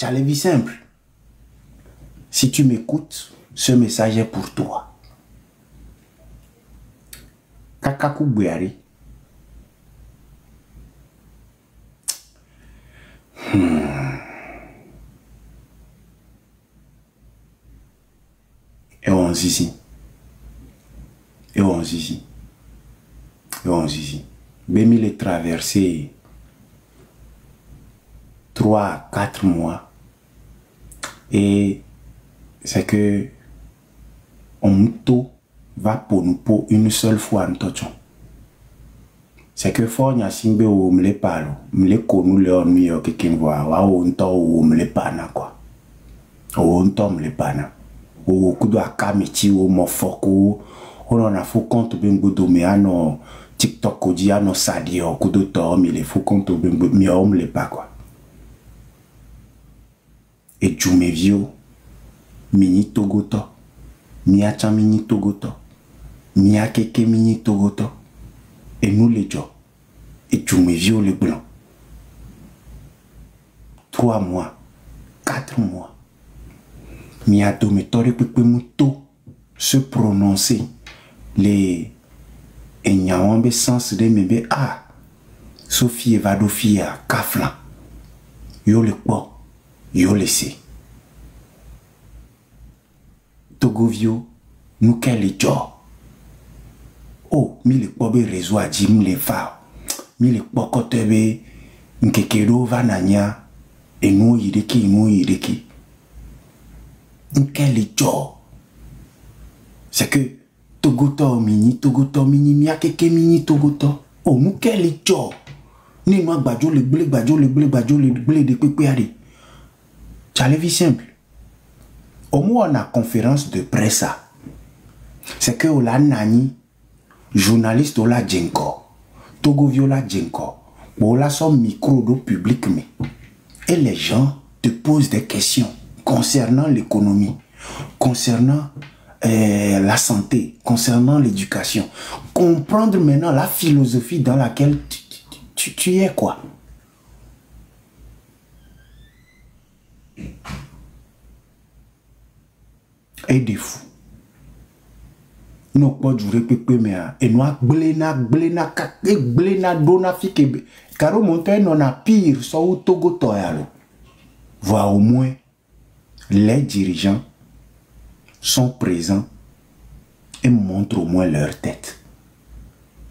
tu as la vie simple. Si tu m'écoutes, ce message est pour toi. Kakaku Bouyari. Et on zizi. Et on zizi. Et on zizi. Bémi les traversé 3 à 4 mois. Et c'est que on va pour nous pour une seule fois en touchant. C'est que fort n'y a simbe ou me les parle, me les connu leur mieux que qui voit, ou on temps ou me les pana quoi. Ou on temps me les pana. Ou kudo akamiti ou mofoko, ou on a fou compte bien goudou mais ano TikTok ou dia no sadio kudo to me les fou compte bien mais on me les pas quoi. Et tu me vieux mini togoto, miacha mini togoto, miakeke mini togoto, et nous les gens, et tu me vieux les blancs. 3 mois, 4 mois, miato me tore pepe muto se prononcer les enyawambe sens de mebe ah Sophie Evadofia Kaflan, yo le po, yo le se. Togovio, nous quel job. Oh, mi le pobe réseau à Jim le fa. Mi le pokotebe, nkekero vananya, et nous yideki. Nous quel job. C'est que Togoto mini, miakeke mini Togoto. Oh, nous quel job. Ni moi badjo le blé de pépéari. Tu as la vie simple. Au moins, on a conférence de presse. C'est que on a nani, journaliste on a djenko, Togovio la djenko, on a son micro de public mais. Et les gens te posent des questions concernant l'économie, concernant la santé, concernant l'éducation. Comprendre maintenant la philosophie dans laquelle tu es quoi. Et des fous. Nous pas durer pépé mais et nous blena dona fike caro montagne on a pire so au Togo toyalo. Voir au moins les dirigeants sont présents et montrent au moins leur tête.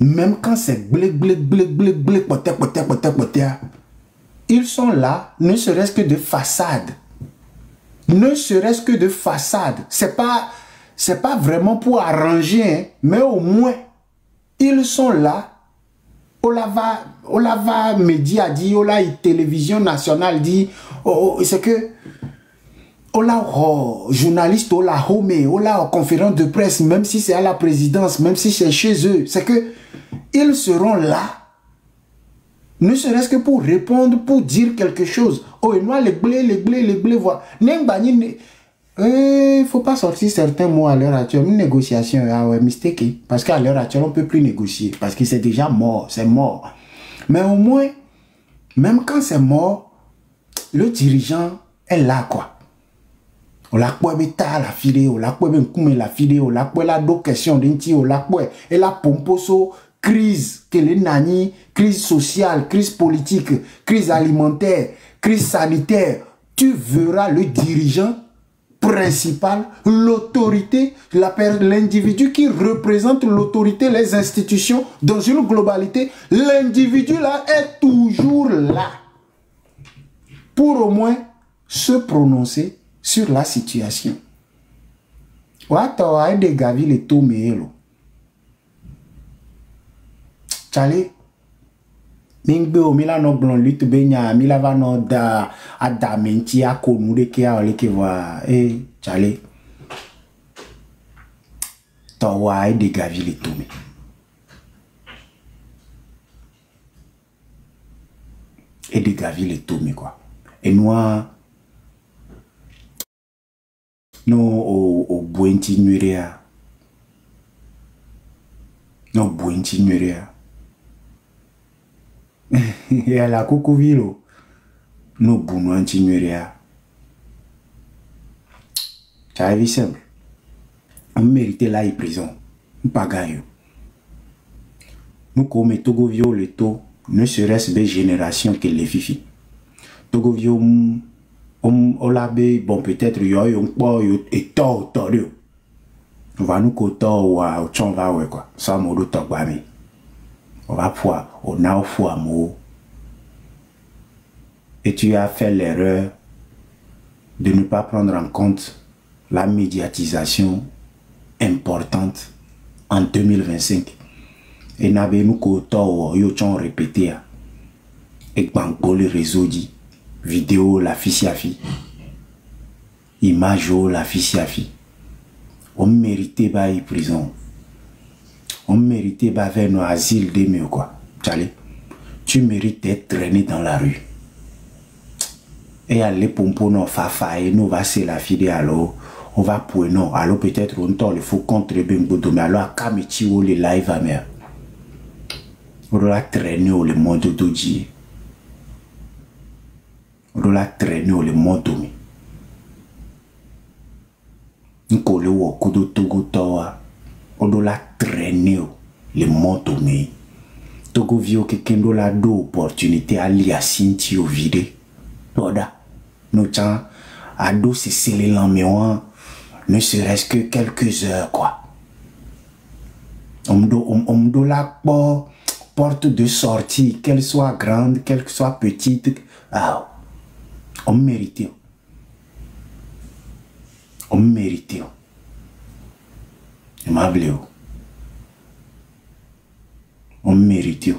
Même quand c'est blé poté, ils sont là ne serait-ce que de façade. Ne serait-ce que de façade. C'est pas vraiment pour arranger, hein, mais au moins, ils sont là. Olava média dit, Ola télévision nationale dit, c'est que, Ola journaliste, Ola home, Ola conférence de presse, même si c'est à la présidence, même si c'est chez eux, c'est que, ils seront là. Ne serait-ce que pour répondre, pour dire quelque chose. Oh, et moi, les blés, voilà. Il faut pas sortir certains mots à l'heure actuelle. Une négociation, ah ouais, mistake. Parce qu'à l'heure actuelle, on ne peut plus négocier. Parce que c'est déjà mort, c'est mort. Mais au moins, même quand c'est mort, le dirigeant est là, quoi. On l'a quoi bêta la file, on l'a quoi ben kume la file, on l'a quoi la do question d'inti, on l'a quoi et la pomposo. Crise, crise sociale, crise politique, crise alimentaire, crise sanitaire, tu verras le dirigeant principal, l'autorité, l'individu qui représente l'autorité, les institutions dans une globalité. L'individu là est toujours là pour au moins se prononcer sur la situation. Wata de gavi le to meelo. Chale, mingbe o mila no blon lutte benya mila va no da adamenti a konude ke a ole ke wa chale to wa de gavi le to me. Et de gavi le to me quoi. Et nous au buenti nurea. No buenti nurea. Et à la coco vilo, nous bounons antinuria. Tu as vu simple. On méritait là une prison. On pas gagné. Nous comme Togovio le taux, ne serait-ce des générations que les fifi. Togovio on l'a bon peut-être yo et tort. On va nous cotor ou à on va ouais quoi. Ça modo tokbami. On va pouvoir on a au foie mot. Et tu as fait l'erreur de ne pas prendre en compte la médiatisation importante en 2025. Et n'avez nous qu'autant yo t'ont répété et banco le réseau dit vidéo la fille image la fille on méritait pas y prison, on méritait pas vers nos asiles des mieux quoi. Tu mérites d'être traîné dans la rue et aller pompo non fafa et nous va c'est la fille alors on va pour non alors peut-être on t'en le faut contre bengodo mais alors à kameti ou les live à mer on doit traîner au le monde d'oji on doit traîner au le monde d'omi on le wo kudo togo tawa on doit traîner au le monde d'omi togo vio que kendo la do opportunité à liasinti au vide toda nous tiens à dos c'est scellé l'ambiance ne serait-ce que quelques heures quoi on doit la porte de sortie qu'elle soit grande qu'elle soit petite ah on mérite aimable on mérite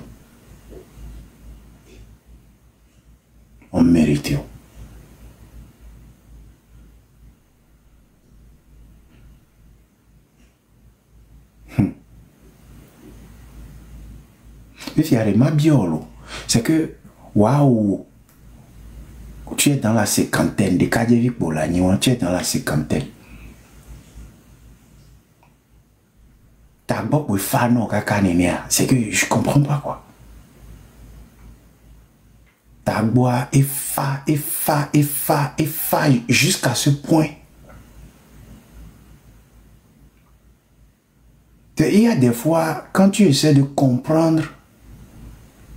mais fier ma biolo c'est que waouh tu es dans la cinquantaine de Kadjevi pour la nuit, tu es dans la cinquantaine. T'as beaucoup de fans c'est que je comprends pas quoi. T'as bois et fa jusqu'à ce point. Il y a des fois quand tu essaies de comprendre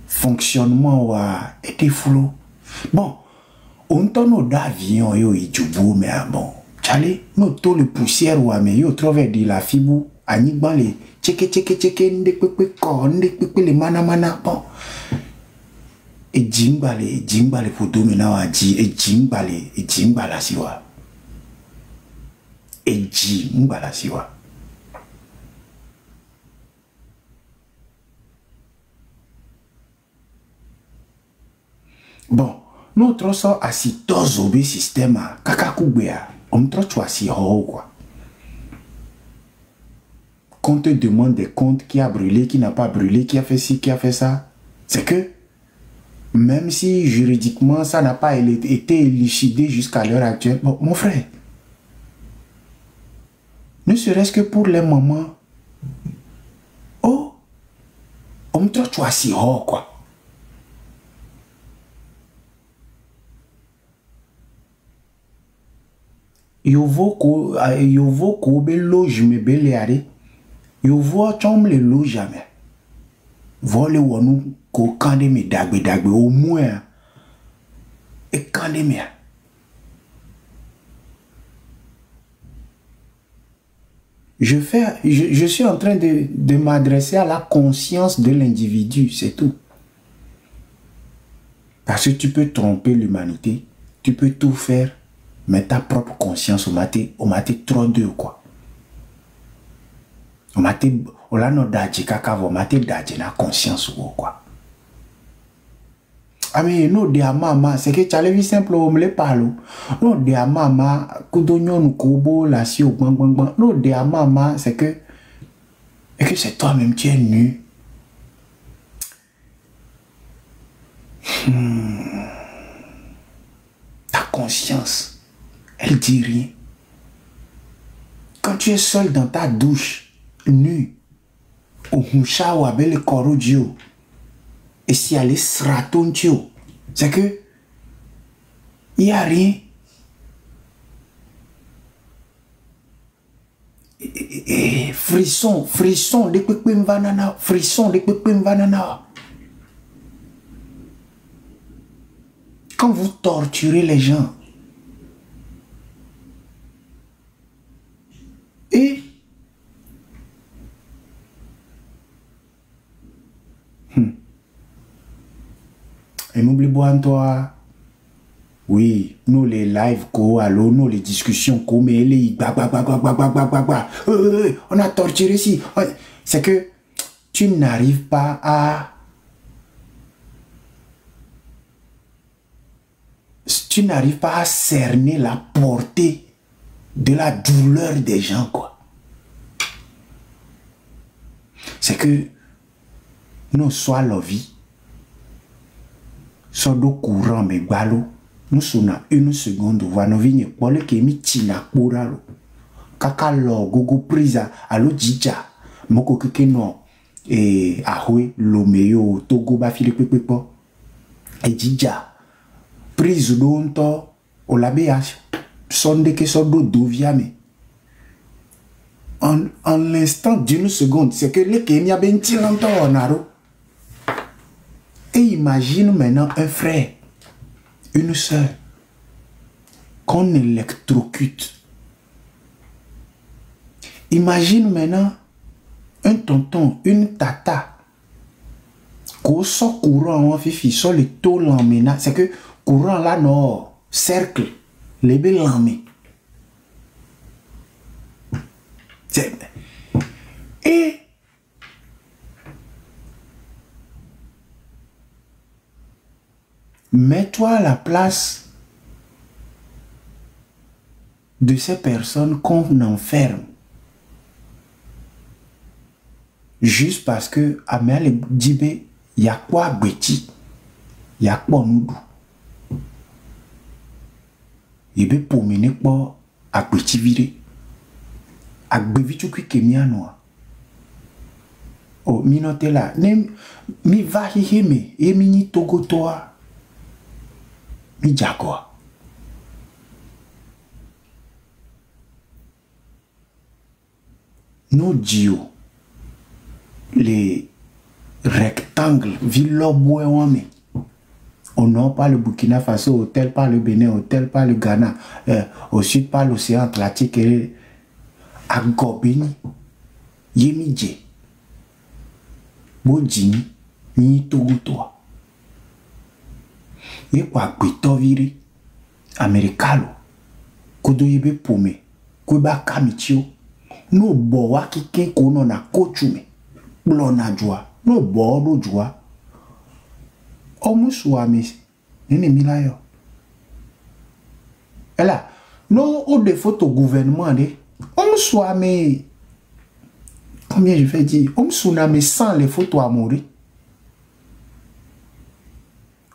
fonctionnement et des flous. Bon. On tourne d'avion yo ijubu mais bon chale no to le poussière ou mais yo trouve de la fibu ani ban le cheke nde pepe ko nde pepe le mana bon e jimbale pour dominer wa ji e jimbala siwa bon notre sort à si tozobe système kakakubea on trop tu si quoi. Quand on te demande des comptes qui a brûlé, qui n'a pas brûlé, qui a fait ci, qui a fait ça, c'est que même si juridiquement ça n'a pas été élucidé jusqu'à l'heure actuelle, bon, mon frère, ne serait-ce que pour les moments, oh, on trop tu si quoi. Yovo ko be loge me beleare yovo chom le loge jamais vole wonu ko kande me dagbe au moins et kande me je suis en train de m'adresser à la conscience de l'individu, c'est tout. Parce que tu peux tromper l'humanité, tu peux tout faire, mais ta propre conscience, on m'a trop deux quoi. On m'a on l'a no daji kaka on m'a daji na conscience ou quoi. Ah mais non de mama c'est que tu as vu simple on me le parle. Non de mama kudonyo nu kobo la si au bang. Non de mama c'est que c'est toi-même qui es nu. Ta conscience elle dit rien. Quand tu es seul dans ta douche, nu, au moucha ou avec le corodio, et si elle est sratontio, c'est que il n'y a rien. frisson, frisson, de pepe mvanana, frisson, de pepe mvanana. Quand vous torturez les gens, et n'oublie pas toi, oui, nous les lives, allô, nous les discussions, mais les on a torturé ici. C'est que tu n'arrives pas à... Tu n'arrives pas à cerner la portée de la douleur des gens, quoi. C'est que nous soit la vie, soit de courant, mais balo, nous sommes une seconde, voir nos vignes, pour le qui est tina pouralo. Kaka lo, gogo prisa, alo dija, moko keke no, et ahwe, lomeyo, togo ba fili pepepo, et dija. Prise d'onto, au labéage, sonde que son do viame. En l'instant d'une seconde, c'est que le Kenya ben tiranto en aro. Et imagine maintenant un frère, une soeur, qu'on électrocute. Imagine maintenant un tonton, une tata, qu'on sort courant en fifi, sur le taux l'emmena. C'est que courant là, non, cercle, les belles l'emmena. Et mets-toi à la place de ces personnes qu'on enferme. Juste parce que Amel Djibé, il y a quoi Betty, il y a quoi nous. Il veut promener quoi à Betty viré. A bevitu qui kemiano. Oh, minote là. Mi va hiheme. E mini togo toa. Mi jagoa. Nos dios. Les rectangles. Villobouéwame. Au nord par le Burkina Faso. Au tel par le Bénin. Au tel par le Ghana. Au sud par l'océan Atlantique. Et Agobeni, Yemidje, Bodjini, Ni Togutoa. Et quoi, Guitoviri, Americalo, Kodoyebe Pome, Kweba Kamitio, no boa kike kono na kochume, blona joa, no bodo joa. Omuswame, nene milayo. Et là, no au défaut au gouvernement, on soit mais combien je vais dire on soit mais sans les photos à mourir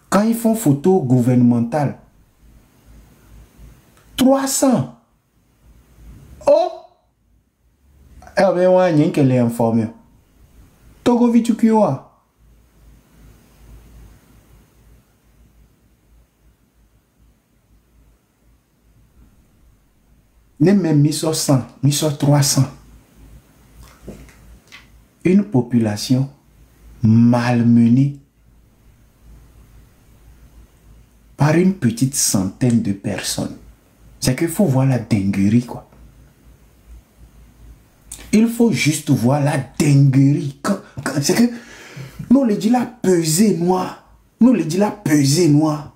quand ils font photo gouvernementale 300 oh eh ben ouais n'y a qu'elle est informée Togo Vitukioa n'est même mis sur 100, mis sur 300. Une population malmenée par une petite centaine de personnes. C'est qu'il faut voir la dinguerie, quoi. Il faut juste voir la dinguerie. C'est que nous les dit la pesée noire. Nous les dit la pesée noire.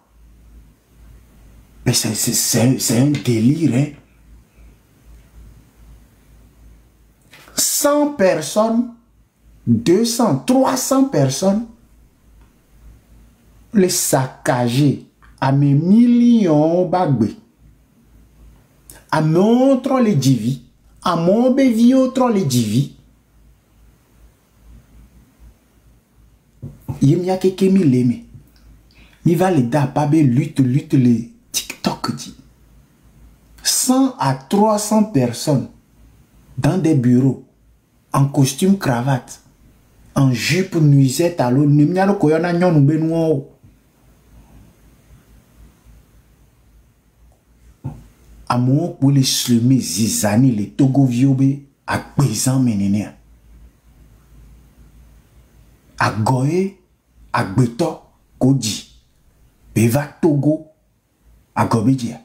Mais c'est un délire, hein. 100 personnes, 200, 300 personnes, les saccager à mes millions bagbe, à montre les divis, à mon bévi autre les divis. Yemia keke mi leme, mi va les da pabe lutte les TikTok dit. 100 à 300 personnes dans des bureaux, en costume cravate, en jupe nuisette à l'eau, n'imia le koyona nyon benouo. À mon pour les slumés zizani, les Togo viobe, à paysan menene à goye à beto koji beva Togo à gobedia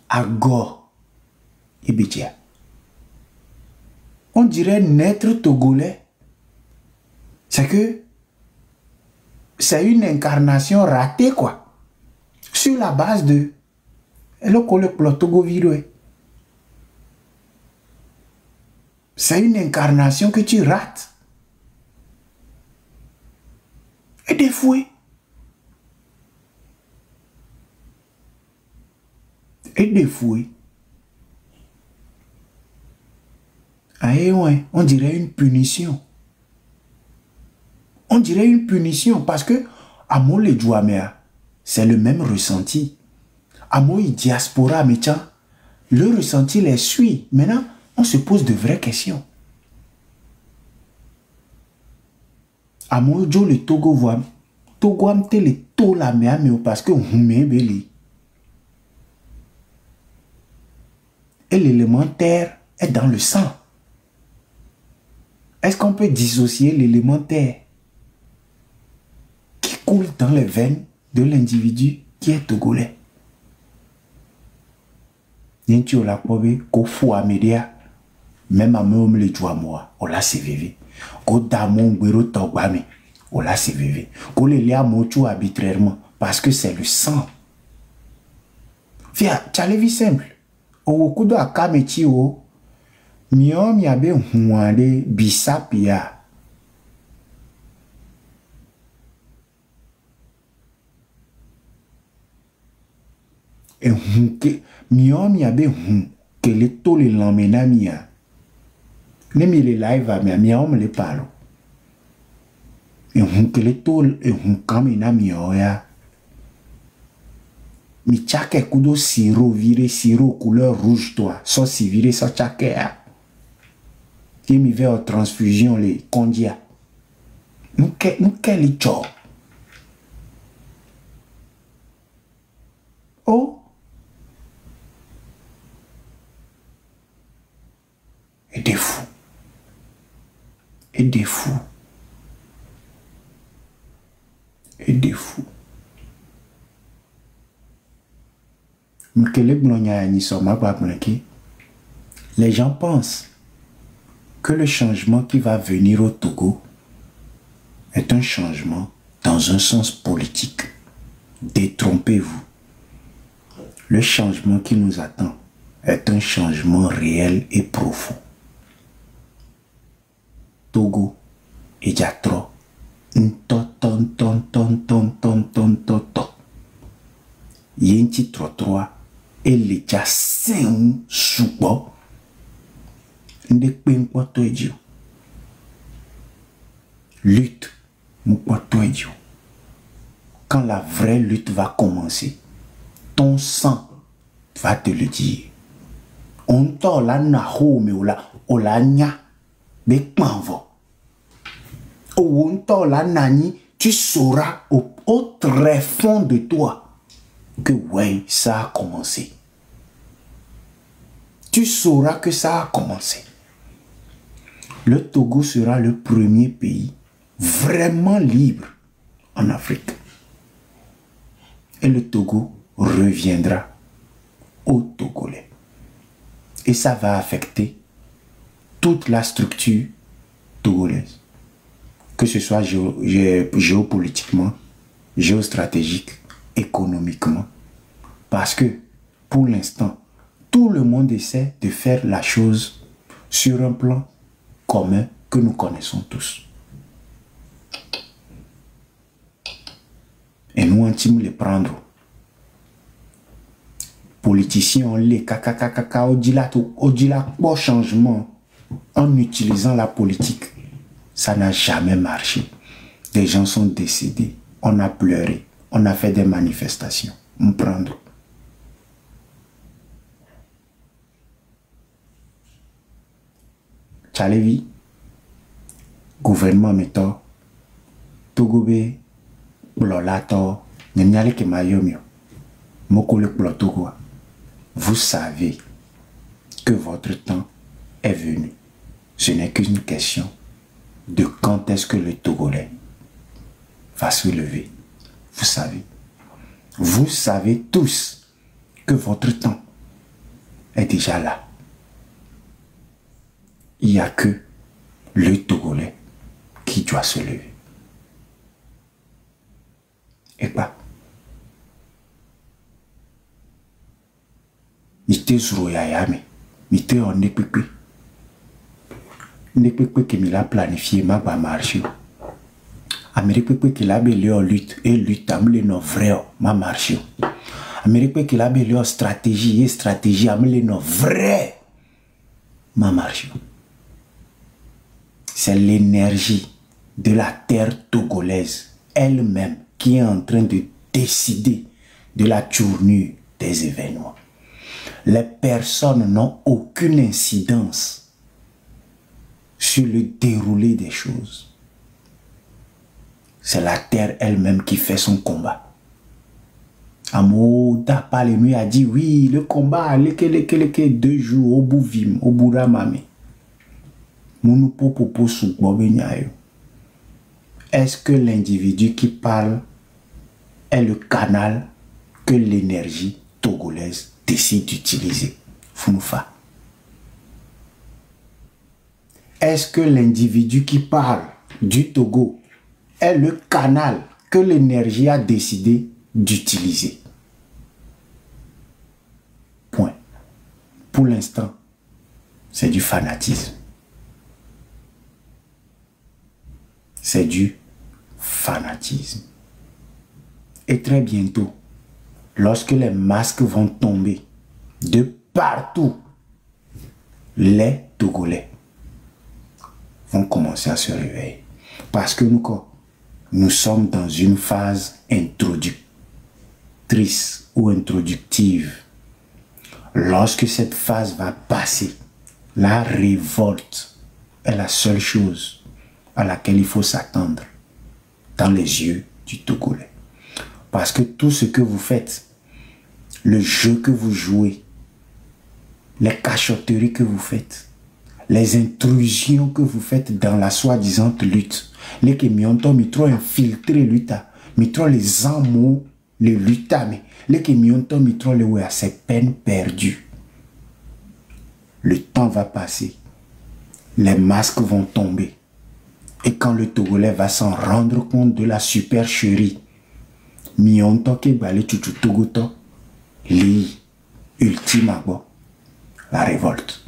à go ibidia. On dirait naître togolais. C'est que c'est une incarnation ratée, quoi. Sur la base de le Togo viré. C'est une incarnation que tu rates. Et des fouets. Et des fouets. Ah, ouais, on dirait une punition. On dirait une punition parce que à moi les Djouamea, c'est le même ressenti. À moi diaspora métier, le ressenti les suit. Maintenant, on se pose de vraies questions. À moi jo le Togo voit Togo amte le to la mea mais parce que on met beli. Et l'élémentaire est dans le sang. Est-ce qu'on peut dissocier l'élémentaire qui coule dans les veines de l'individu qui est togolais? N'inti ola pobe ko fou amédia même à me le joie moi on l'a CVV ko damon gbero togbami on l'a CVV ko le lia motu arbitrairement parce que c'est le sang. Fia chalevi simple o kudo akameti o mio mi abe huande bisapia et hunke mio mi abe hun que le to le lamena mia ne mi le live a mia on me le parle et hun que le to et hun kamena mio ya mi chake kudo siro viré siro couleur rouge toi so si viré so chake ya qui mi veut en transfusion les condia nous quel job oh et des fous et des fous et des fous. Les gens pensent que le changement qui va venir au Togo est un changement dans un sens politique. Détrompez-vous. Le changement qui nous attend est un changement réel et profond. Togo et Diatro. Yenti trottoir et les jassins soubo. Lutte, quand la vraie lutte va commencer, ton sang va te le dire. On t'a la naho me ola nya be panvo. On t'a la nani, tu sauras au très fond de toi que ouais, ça a commencé. Tu sauras que ça a commencé. Le Togo sera le premier pays vraiment libre en Afrique. Et le Togo reviendra aux Togolais. Et ça va affecter toute la structure togolaise. Que ce soit géopolitiquement, géostratégique, économiquement. Parce que, pour l'instant, tout le monde essaie de faire la chose sur un plan commun que nous connaissons tous. Et nous, on tient les prendre. Politiciens, les kaka, au pour changement, en utilisant la politique, ça n'a jamais marché. Des gens sont décédés, on a pleuré, on a fait des manifestations. On prendre. Chalevi, gouvernement meto, Togobe, blolato, nyanyale ke mayomio, moko le plotogo. Vous savez que votre temps est venu. Ce n'est qu'une question de quand est-ce que le Togolais va se lever. Vous savez tous que votre temps est déjà là. Il n'y a que le Togolais qui doit se lever. Et pas. Mite Zouroyayame, mite en Nekpekpe. Nekpekpe qui m'a planifié ma ba marché. Amérique qui l'a belé en lutte et lutte amle no vrai ma marché. Amérique qui l'a belé en stratégie et stratégie amle no vrai ma marché. C'est l'énergie de la terre togolaise elle-même qui est en train de décider de la tournure des événements. Les personnes n'ont aucune incidence sur le déroulé des choses. C'est la terre elle-même qui fait son combat. Amoda Palemu a dit oui, le combat, les 2 jours au Bouvim, au Bouramame. Est-ce que l'individu qui parle est le canal que l'énergie togolaise décide d'utiliser? Funfa. Est-ce que l'individu qui parle du Togo est le canal que l'énergie a décidé d'utiliser? Point. Pour l'instant, c'est du fanatisme. C'est du fanatisme. Et très bientôt, lorsque les masques vont tomber de partout, les Togolais vont commencer à se réveiller. Parce que nous sommes dans une phase introductrice ou introductive. Lorsque cette phase va passer, la révolte est la seule chose à laquelle il faut s'attendre dans les yeux du Togolais. Parce que tout ce que vous faites, le jeu que vous jouez, les cachotteries que vous faites, les intrusions que vous faites dans la soi-disant lutte, les que mionto mitro infiltré lutte, mitro les amours, les luttes, mais les que mionto mitro les ouais, c'est peine perdue. Le temps va passer, les masques vont tomber. Et quand le Togolais va s'en rendre compte de la supercherie, mionto ke balé chuchu togoto, li ultimement la révolte.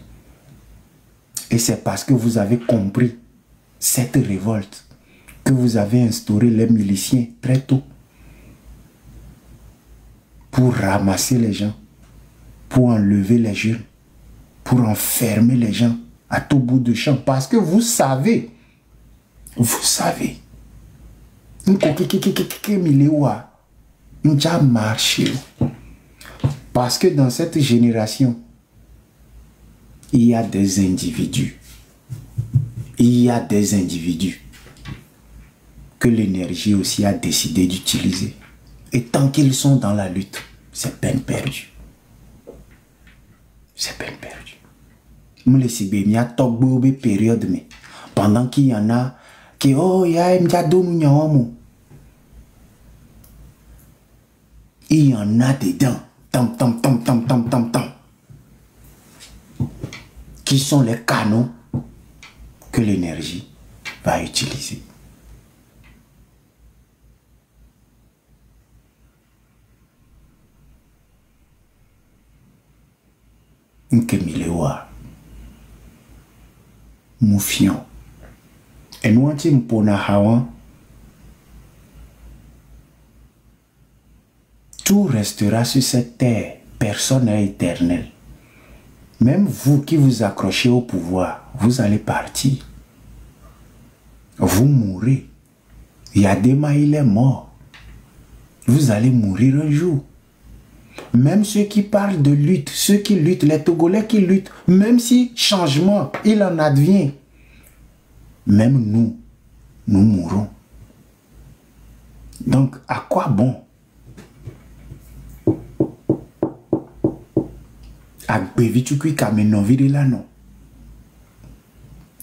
Et c'est parce que vous avez compris cette révolte que vous avez instauré les miliciens très tôt pour ramasser les gens, pour enlever les jeunes, pour enfermer les gens à tout bout de champ. Parce que vous savez, parce que dans cette génération, il y a des individus. Que l'énergie aussi a décidé d'utiliser. Et tant qu'ils sont dans la lutte, c'est peine perdue. C'est peine perdue. Période, mais pendant qu'il y en a qui il y en a dedans. Qui sont les canaux que l'énergie va utiliser. Nkemilewa Moufion et nous tout restera sur cette terre, personne n'est éternel. Même vous qui vous accrochez au pouvoir, vous allez partir. Vous mourrez. Yadema, il est mort. Vous allez mourir un jour. Même ceux qui parlent de lutte, ceux qui luttent, les Togolais qui luttent, même si changement, il en advient, même nous mourrons. Donc, à quoi bon? À Bévitukui Kamenovi là non.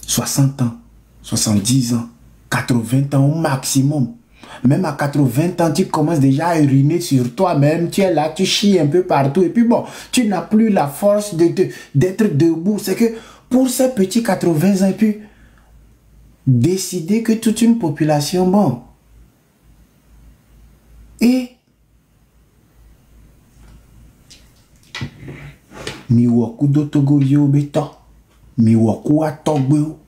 60 ans, 70 ans, 80 ans au maximum. Même à 80 ans, tu commences déjà à uriner sur toi-même. Tu es là, tu chies un peu partout. Et puis bon, tu n'as plus la force d'être debout. C'est que pour ces petits 80 ans, et puis décider que toute une population, bon. Et miwoku do Togo yo beto. Miwoku a Togo.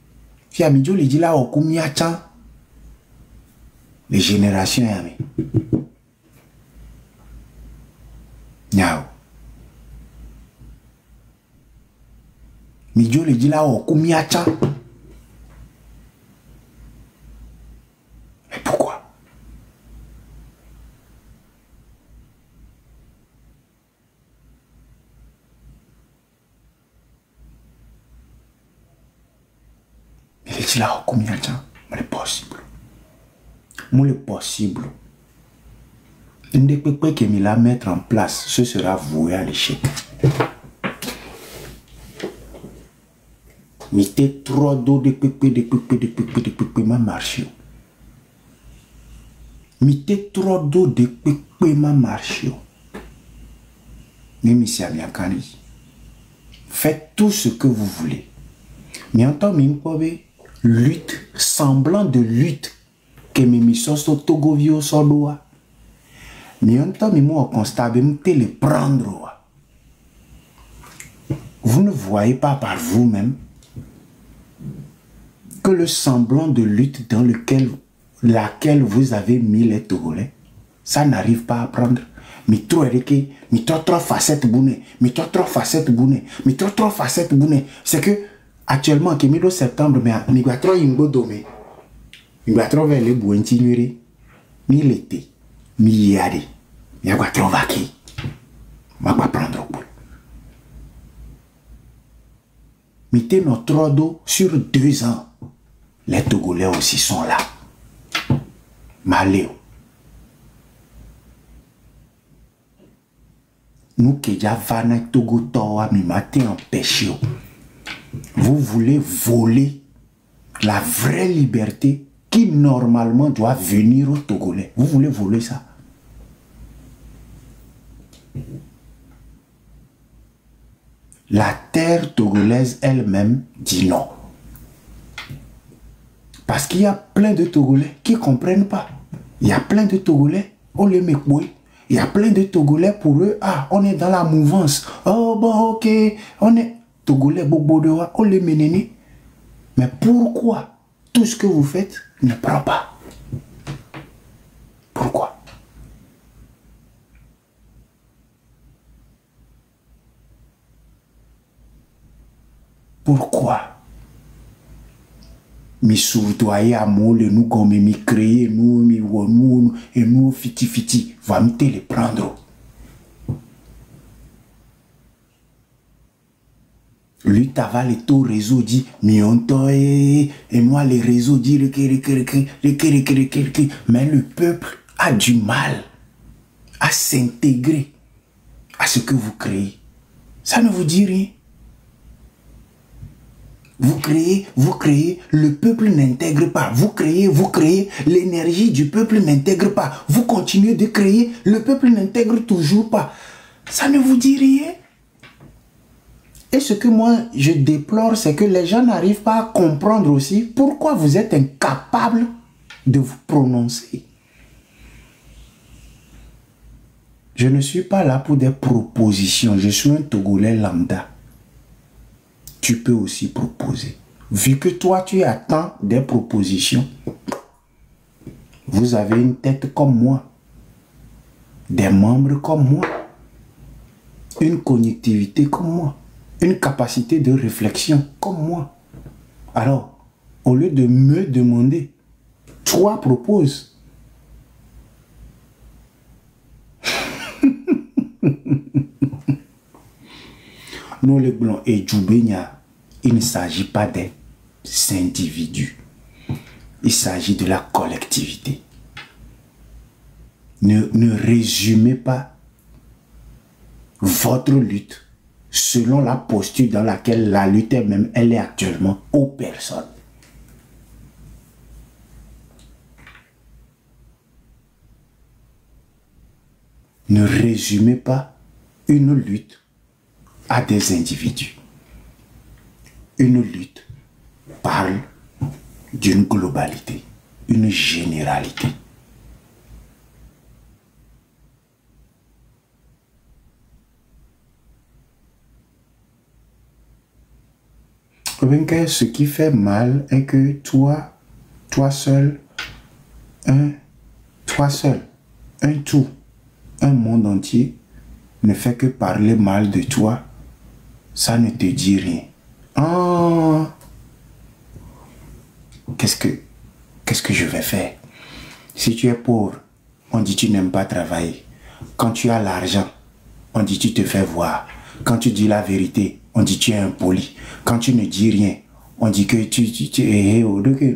Fia mi jo le di la oku mi a chan. Les générations yami. Nyao. Mi jo le di la oku mi a chan. Mais pourquoi? Mais le di la oku mi a chan. Mais c'est possible. Le possible. Une des pépés que me la mettre en place, ce sera voué à l'échec. Mettez trop d'eau de pépé, ma marche. Mettez trop d'eau de pépé, ma marche. Même ici à Miankani. Faites tout ce que vous voulez. Mais en tant que lutte, semblant de lutte, que mes missions sont Togovio Sodoa. Mais en tant que moi, constat, les prendre. Vous ne voyez pas par vous-même que le semblant de lutte dans laquelle vous avez mis les Togolais, ça n'arrive pas à prendre. Mais trop éduqué, mais trop facette boune, mais trop facette boune, mais trop facette boune. C'est que actuellement, que mi septembre, mais il trop ingo domé. Il va trouver les bouintinuri, mi l'été, mi yari, il va trouver qui, ma va prendre au bout. Mettez notre dos sur 2 ans. Les Togolais aussi sont là. Maléo. Nous qui avons Togo Toa mi matin en pêche. Vous voulez voler la vraie liberté qui normalement doit venir aux Togolais. Vous voulez voler ça? La terre togolaise elle-même dit non. Parce qu'il y a plein de Togolais qui ne comprennent pas. Il y a plein de Togolais, on les met boué. Il y a plein de Togolais pour eux, ah, on est dans la mouvance. Oh bon, ok, on est Togolais, Bobodoa, on les ménéné. Mais pourquoi tout ce que vous faites ne prend pas? Pourquoi? Pourquoi? Mi soudoyer à moi, nous comme mi créer, nous, mi nous, et nous, fiti, va me les prendre. Lui, t'avais les taux réseau dit, mi on et moi, les réseaux dit, mais le peuple a du mal à s'intégrer à ce que vous créez. Ça ne vous dit rien. Vous créez, le peuple n'intègre pas. Vous créez, l'énergie du peuple n'intègre pas. Vous continuez de créer, le peuple n'intègre toujours pas. Ça ne vous dit rien. Et ce que moi je déplore, c'est que les gens n'arrivent pas à comprendre aussi pourquoi vous êtes incapable de vous prononcer. Je ne suis pas là pour des propositions. Je suis un Togolais lambda. Tu peux aussi proposer. Vu que toi, tu attends des propositions, vous avez une tête comme moi, des membres comme moi, une connectivité comme moi, une capacité de réflexion comme moi. Alors, au lieu de me demander, toi propose. Nous les blancs et Djoubenya, il ne s'agit pas des individus. Il s'agit de la collectivité. Ne résumez pas votre lutte selon la posture dans laquelle la lutte même elle est actuellement aux personnes. Ne résumez pas une lutte à des individus. Une lutte parle d'une globalité, une généralité. Ce qui fait mal est que toi seul, un tout, un monde entier ne fait que parler mal de toi, ça ne te dit rien. Ah, qu'est-ce que je vais faire? Si tu es pauvre, on dit tu n'aimes pas travailler. Quand tu as l'argent, on dit tu te fais voir. Quand tu dis la vérité, on dit tu es impoli. Quand tu ne dis rien, on dit que tu es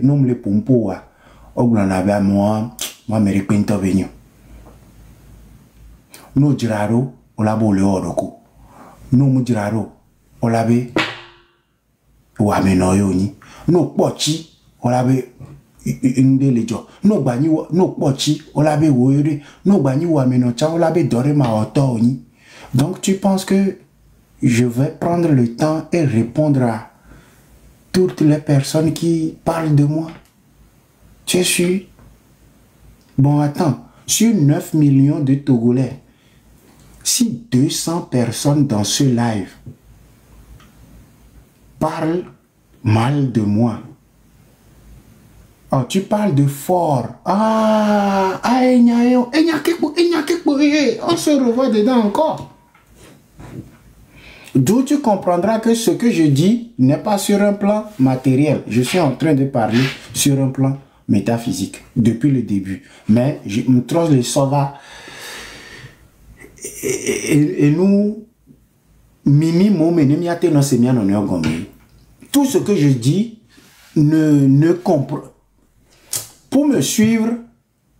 non me le pompo moi me repento venir. No jiraro olabo le oroko. No mujiraro olabe wa menoyo ni. No pochi olabe indelejo. No bani no pochi olabe woere. No bani wa menocha olabe dore ma oto ni. Donc tu penses que je vais prendre le temps et répondre à toutes les personnes qui parlent de moi? Tu es sûr? Bon, attends. Sur 9 millions de Togolais, si 200 personnes dans ce live parlent mal de moi, oh, tu parles de fort. On se revoit dedans encore. D'où tu comprendras que ce que je dis n'est pas sur un plan matériel. Je suis en train de parler sur un plan métaphysique depuis le début. Mais je me trouve le sova et nous tout ce que je dis ne comprend. Pour me suivre,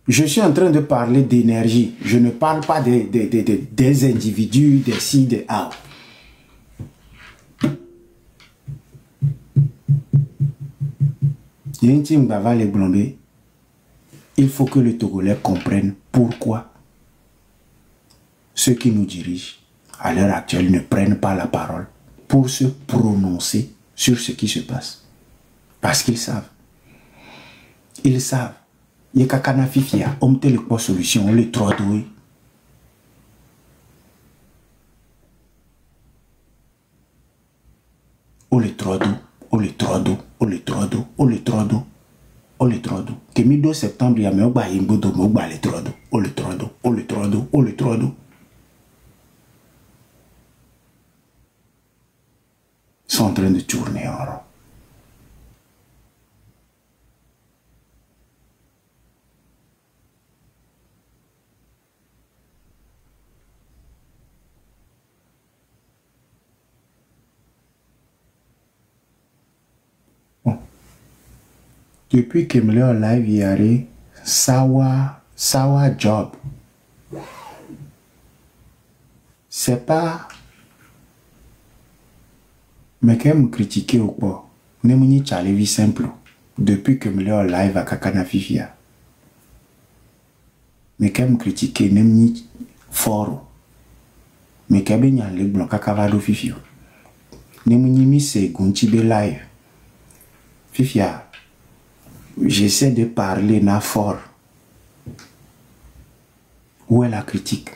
je suis en train de parler d'énergie. Je ne parle pas des individus, des ci, des A. Il faut que les Togolais comprennent pourquoi ceux qui nous dirigent à l'heure actuelle ne prennent pas la parole pour se prononcer sur ce qui se passe. Parce qu'ils savent. Ils savent. Il y a kakana fifia, on te le pas solution, on les trois doués. On les trois doués. Que mi 2 septembre, il y a me oba yimbo do mo ba le trodo. Sont en train de tourner en rond. Depuis que me en live hier, sawa job. C'est pas mais quand me critiquer ou pas, ne me ni chale vie simple. Depuis que me en live à Kakana Fifia. Mais quand me critiquer, ne me ni fort. Mais quand ben y le blanc kakavado Fifio. Ne me ni mi se gontibe live. Fifia. J'essaie de parler na fort. Où est la critique?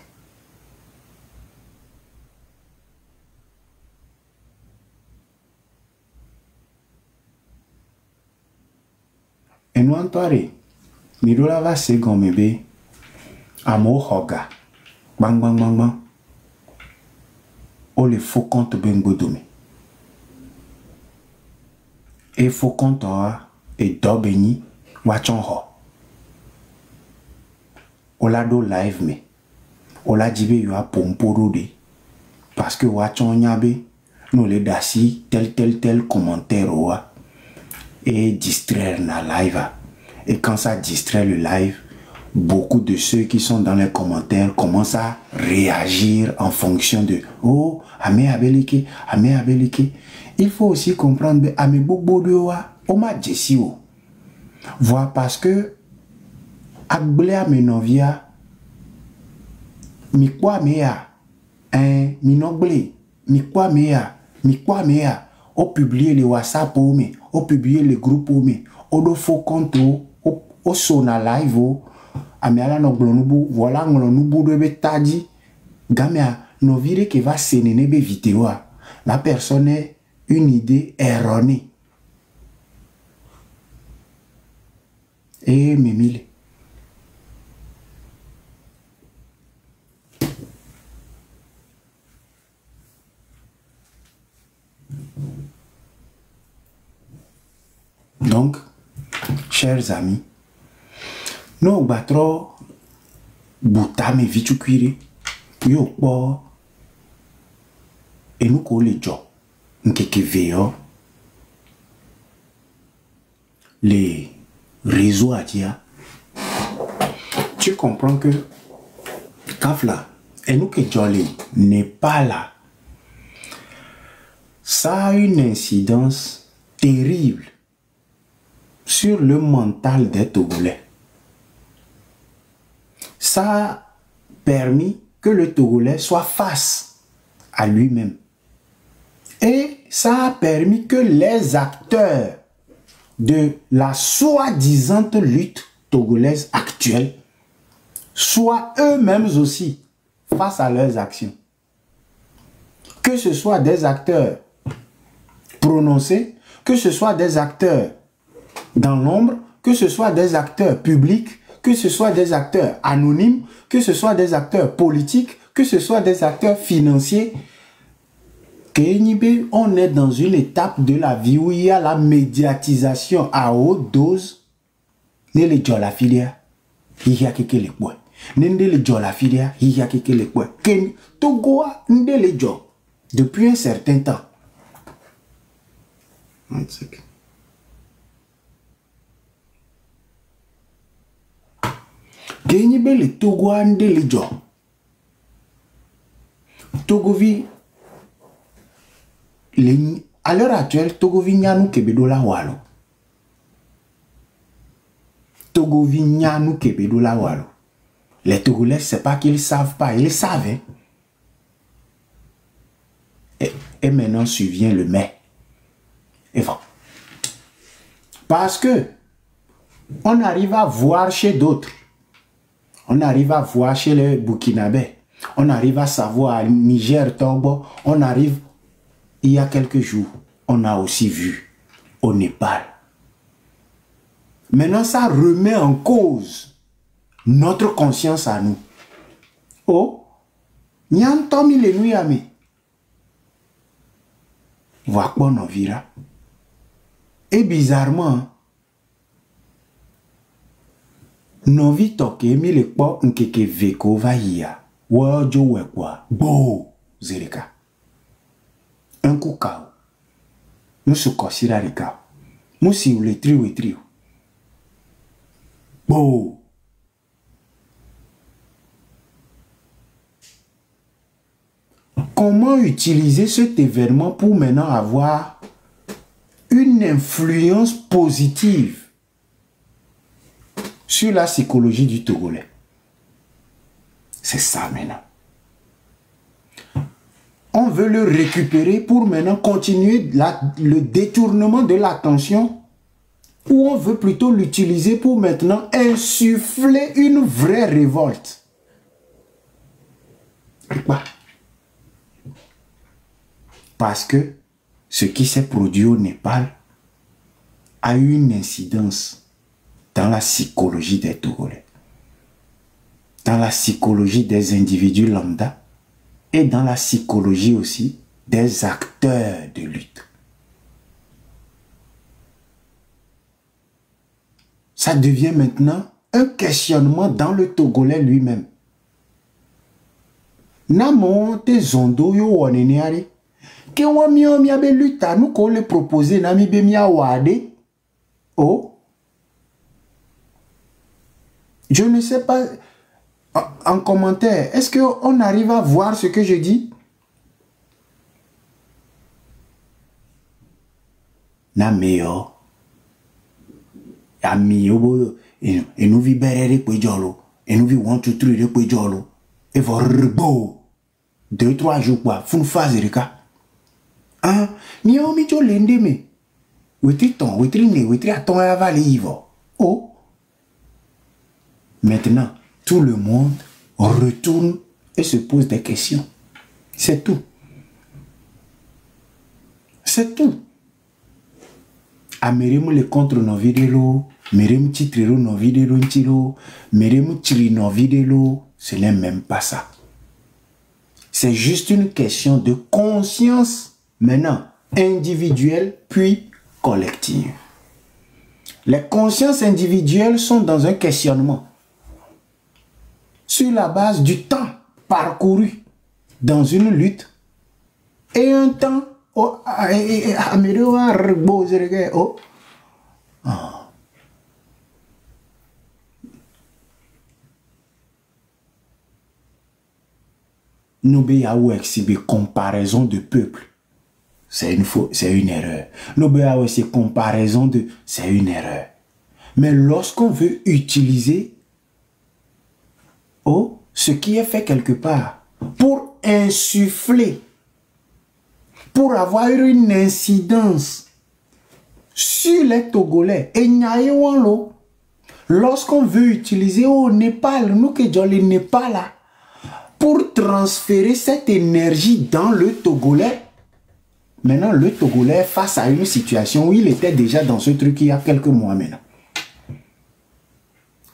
Et nous en parler. Mirola va se gomebe. Amo hoga. Bang bang bang bang. O le faux compte bengodome. Et faux compte et dobeni wachon ho. Ola do live me. Ola jibe yo a pomporo de. Parce que wachon nyabe nous le dasi tel commentaire oa. Et distraire na live. Et quand ça distrait le live, beaucoup de ceux qui sont dans les commentaires commencent à réagir en fonction de « Oh, Ame Abelike, Ame Abelike ». Il faut aussi comprendre « Ame Bobodoa, Oma Jessio ». Voilà parce que « Agbele Ame Novia » mi kwa mea mi noble mi kwa mea o publier le WhatsApp o publier le groupe o do fo compte o sona live o amiala no glonubu voilà nglonubu de betadi gamia no vire que va senene be vidéo la personne est une idée erronée et memile. Donc, chers amis, nous battrons boutame vitu cuire, yo po, et nous collons jo, nkeke veillons, les réseaux à dia. Tu comprends que Kafla, et nous que Jolly n'est pas là. Ça a une incidence terrible sur le mental des Togolais. Ça a permis que le Togolais soit face à lui-même. Et ça a permis que les acteurs de la soi-disant lutte togolaise actuelle soient eux-mêmes aussi face à leurs actions. Que ce soit des acteurs prononcés, que ce soit des acteurs dans l'ombre, que ce soit des acteurs publics, que ce soit des acteurs anonymes, que ce soit des acteurs politiques, que ce soit des acteurs financiers. On est dans une étape de la vie où il y a la médiatisation à haute dose. Ne le la filia, il y a quelque les points. Ne le la filia, il y a quelque les points. Ken Togoa ne le jo depuis un certain temps. Kenyibe le Togoa ne le jo. Togovi à l'heure actuelle, Togovignanu Kebedola Walo. Togovignanu Kebedola Walo. Les Togolais, c'est pas qu'ils savent pas, ils savent. Et maintenant survient le mais. Et voilà. Parce que on arrive à voir chez d'autres. On arrive à voir chez les Burkinabés. On arrive à savoir Niger, Togo. On arrive. Il y a quelques jours, on a aussi vu au Népal. Maintenant, ça remet en cause notre conscience à nous. Oh, Nyantomi le Nuyame. Wakbo no vira. Et bizarrement, no vi toke mi le po nkeke veko va yia. Wojo wekwa. Bo, zereka. Un coup cao. Nous se considérons les cao. Nous si le trio et trio. Bon. Comment utiliser cet événement pour maintenant avoir une influence positive sur la psychologie du Togolais? C'est ça maintenant. On veut le récupérer pour maintenant continuer le détournement de l'attention, ou on veut plutôt l'utiliser pour maintenant insuffler une vraie révolte. Parce que ce qui s'est produit au Népal a eu une incidence dans la psychologie des Togolais, dans la psychologie des individus lambda, et dans la psychologie aussi des acteurs de lutte. Ça devient maintenant un questionnement dans le Togolais lui-même. Namo te zondo yo woneneari. Ke wamio miabe luta nous qu'on le proposer nami be mia wade. Oh. Je ne sais pas, en commentaire, est-ce qu'on arrive à voir ce que je dis? Na meyo. Ya miyo et nous vi berere pe jolo. Et nous vi 1, 2, 3 de pe jolo. Et vorbo. 2, 3 jours quoi. Fun phase reka. Ah, ni o mi jo lende me. Wetri ton, wetri ne, wetri aton avale ivo. Oh. Maintenant, tout le monde retourne et se pose des questions. C'est tout. C'est tout. Ameremu le contre no vidéo, meremu titrero no vidéo ntiro, meremu tiri no vidéo, ce n'est même pas ça. C'est juste une question de conscience maintenant individuelle puis collective. Les consciences individuelles sont dans un questionnement sur la base du temps parcouru dans une lutte et un temps nous béaou exhiber comparaison de peuple. C'est une erreur. Nous béaou c'est comparaison de, c'est une erreur. Mais lorsqu'on veut utiliser ce qui est fait quelque part pour insuffler, pour avoir une incidence sur les Togolais, et lorsqu'on veut utiliser au Népal, nous que dans le Népal là, pour transférer cette énergie dans le Togolais, maintenant le Togolais est face à une situation où il était déjà dans ce truc il y a quelques mois maintenant.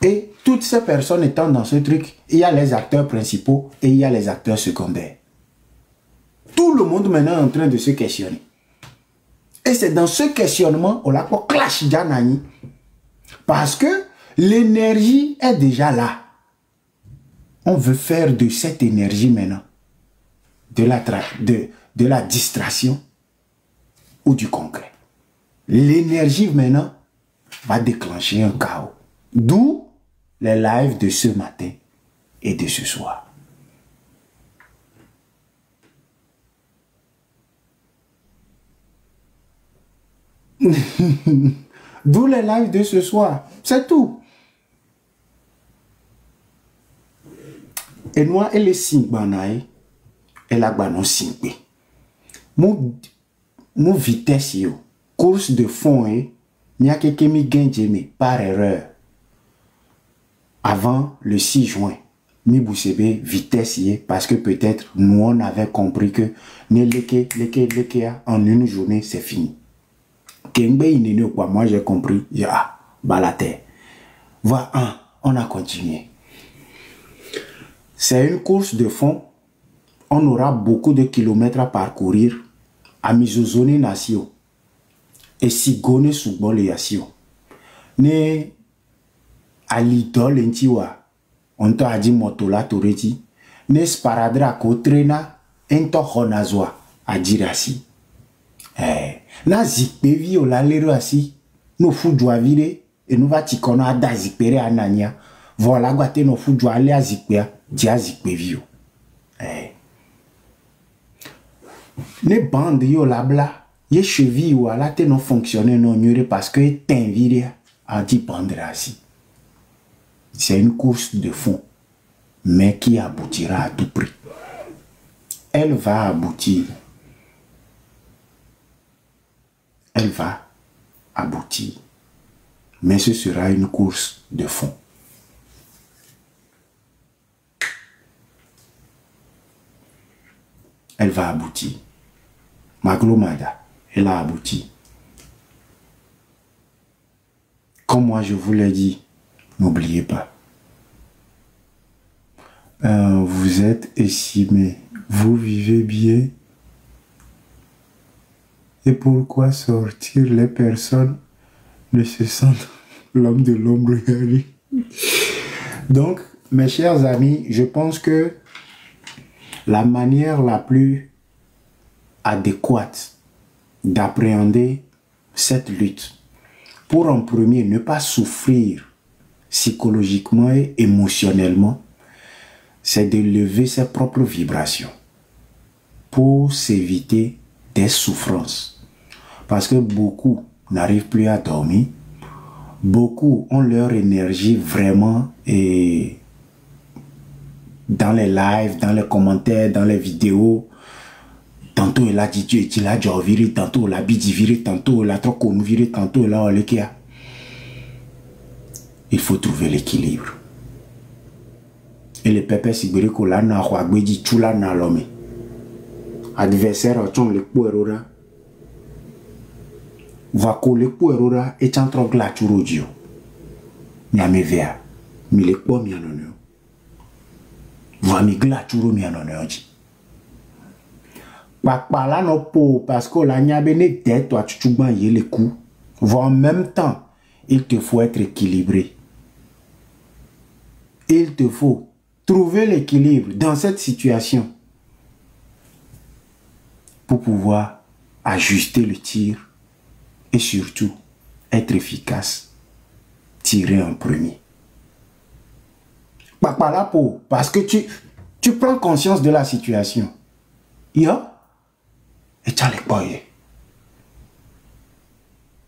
Et toutes ces personnes étant dans ce truc, il y a les acteurs principaux et il y a les acteurs secondaires. Tout le monde maintenant est en train de se questionner. Et c'est dans ce questionnement, on l'a pas clash d'Anani. Parce que l'énergie est déjà là. On veut faire de cette énergie maintenant de la distraction ou du concret. L'énergie maintenant va déclencher un chaos. D'où les lives de ce matin et de ce soir. D'où les lives de ce soir. C'est tout. Et moi, elle est simbanaï. Elle a banon simpe. Mon vitesse yo. Course de fond n'y a que mi gagne par erreur. Avant le 6 juin, mi boussebe vitesse parce que peut-être nous on avait compris que ne leke en une journée c'est fini. Moi j'ai compris, la terre. Voilà, on a continué. C'est une course de fond. On aura beaucoup de kilomètres à parcourir à Mizozone Nation et si Gone Soubol et Yasio. Ne alidol entiwa, on t'a dit motola toreti, ne sparadra kotrena ento honazwa a dirasi. Na zikpevi o la lero asi, no fudwa vire, et nous va tikona a da zikpere ananya, voilà guate no fudwa ale a zikpea, dia zikpevi o. Ne bande yo la bla, ye cheville ou ala te non fonctionner non nyure parce que t'invire a dit bande asi. C'est une course de fond, mais qui aboutira à tout prix. Elle va aboutir. Elle va aboutir. Mais ce sera une course de fond. Elle va aboutir. Maglomada, elle a abouti. Comme moi je vous l'ai dit, n'oubliez pas. Vous êtes estimé. Vous vivez bien. Et pourquoi sortir les personnes ne se sentent l'homme de l'ombre? Donc, mes chers amis, je pense que la manière la plus adéquate d'appréhender cette lutte, pour en premier ne pas souffrir psychologiquement et émotionnellement, c'est de lever ses propres vibrations pour s'éviter des souffrances. Parce que beaucoup n'arrivent plus à dormir. Beaucoup ont leur énergie vraiment dans les lives, dans les commentaires, dans les vidéos. Tantôt il a dit tu es là, viré, tantôt il a bidi viré, tantôt il a trop connu viré, tantôt il a olekia. Il faut trouver l'équilibre. Et le pépé siguré que là n'a pas dit chula n'a l'homme. Adversaire on le poerora. Va coller poerora et t'entends glaturodio. Miame vea, mi le po mi anono. Va mi glaturo mi anono. Papa là non po parce que la niabe ne tête toi tu ban yé les coups. Va en même temps, il te faut être équilibré. Il te faut trouver l'équilibre dans cette situation pour pouvoir ajuster le tir et surtout être efficace, tirer en premier. Pas là pour, parce que tu prends conscience de la situation. Yo, et tu as les boyes.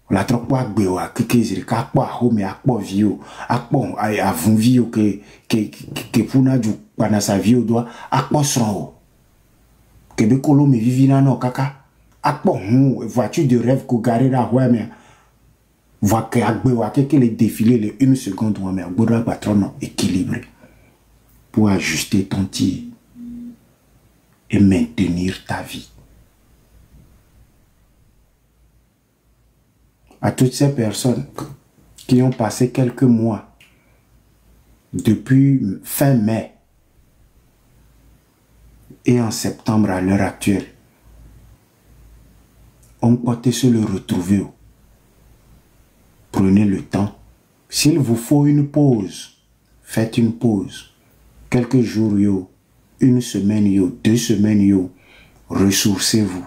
La trop quoi bewa kekeziri ka kwa home akpo vio akpo avun vio que puna du pana sa vio doit akpo son que be kolo me vivina no kaka akpo voiture de rêve ko garer la ouais mais voit que agbewa que les défilés les 1 seconde ouais mais godra patron équilibré pour ajuster ton tir et maintenir ta vie. À toutes ces personnes qui ont passé quelques mois depuis fin mai et en septembre à l'heure actuelle, on peut se le retrouver. Prenez le temps. S'il vous faut une pause, faites une pause. Quelques jours, yo, une semaine, yo, 2 semaines, yo, ressourcez-vous.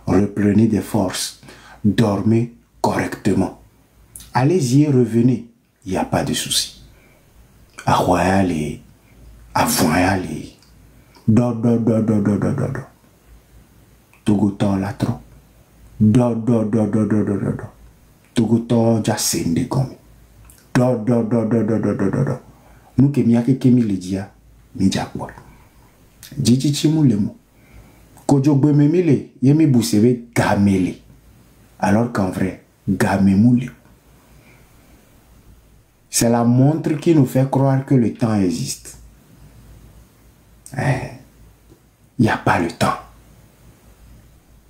Reprenez des forces. Dormez correctement. Allez-y et revenez. Il n'y a pas de souci. À royal à voyal do. Togoto la trop. Do. Togoto ja sende comme. Do. Nous que miake kemi le dia mi jakwa. Jiji chimulemo. Kojo gbememile yemi busebe gamele. Alors qu'en vrai, gamemoule. C'est la montre qui nous fait croire que le temps existe. Il n'y a pas le temps.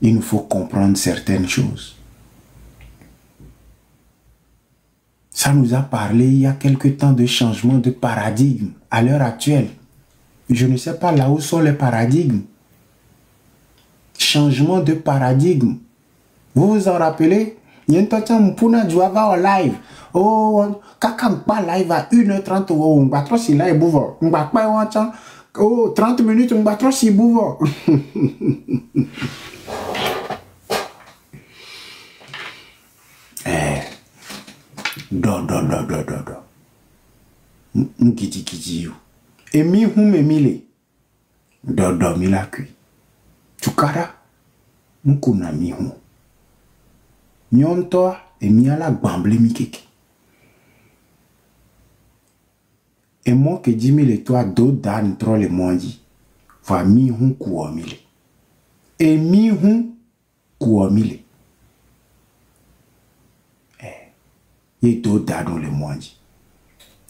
Il nous faut comprendre certaines choses. Ça nous a parlé il y a quelque temps de changement de paradigme à l'heure actuelle. Je ne sais pas là où sont les paradigmes. Changement de paradigme. Vous vous en rappelez? Il y a un temps où on va en live. Oh, quand on pas live à 1h30, on va trop si live bouvo. On va pas en temps. Oh, 30 minutes, on va trop si bouvo. Do. Nkiti yo. Et mi hume mile. Do mi la kui. Tukara. Mkuna mi hume. Nyonto et miala bamble mi keke. Et moi que 10 000 et toi d'autres dan trop le mondi. Va mi hun kuomile. Et mi hun kuomile. Et d'autres dan le mondi.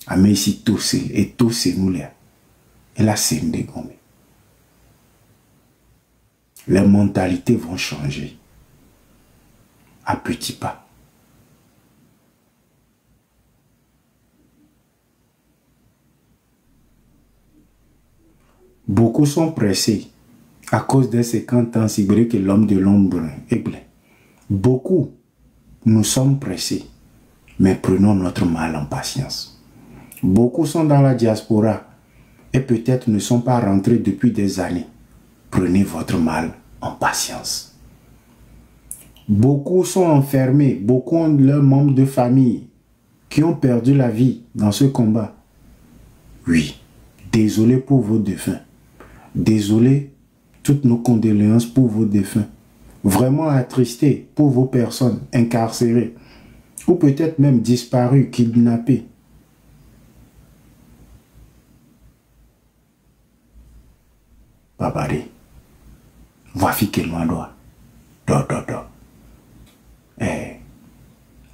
A me si tous et tous nous là. Et la scène de gomme. Les mentalités vont changer. À petits pas. Beaucoup sont pressés à cause de ces 50 ans si que l'homme de l'ombre est blanc. Beaucoup, nous sommes pressés, mais prenons notre mal en patience. Beaucoup sont dans la diaspora et peut-être ne sont pas rentrés depuis des années. Prenez votre mal en patience. Beaucoup sont enfermés, beaucoup ont leurs membres de famille qui ont perdu la vie dans ce combat. Oui, désolé pour vos défunts. Désolé, toutes nos condoléances pour vos défunts. Vraiment attristé pour vos personnes incarcérées ou peut-être même disparues, kidnappées. Babari, voici qu'il m'en doit. Do.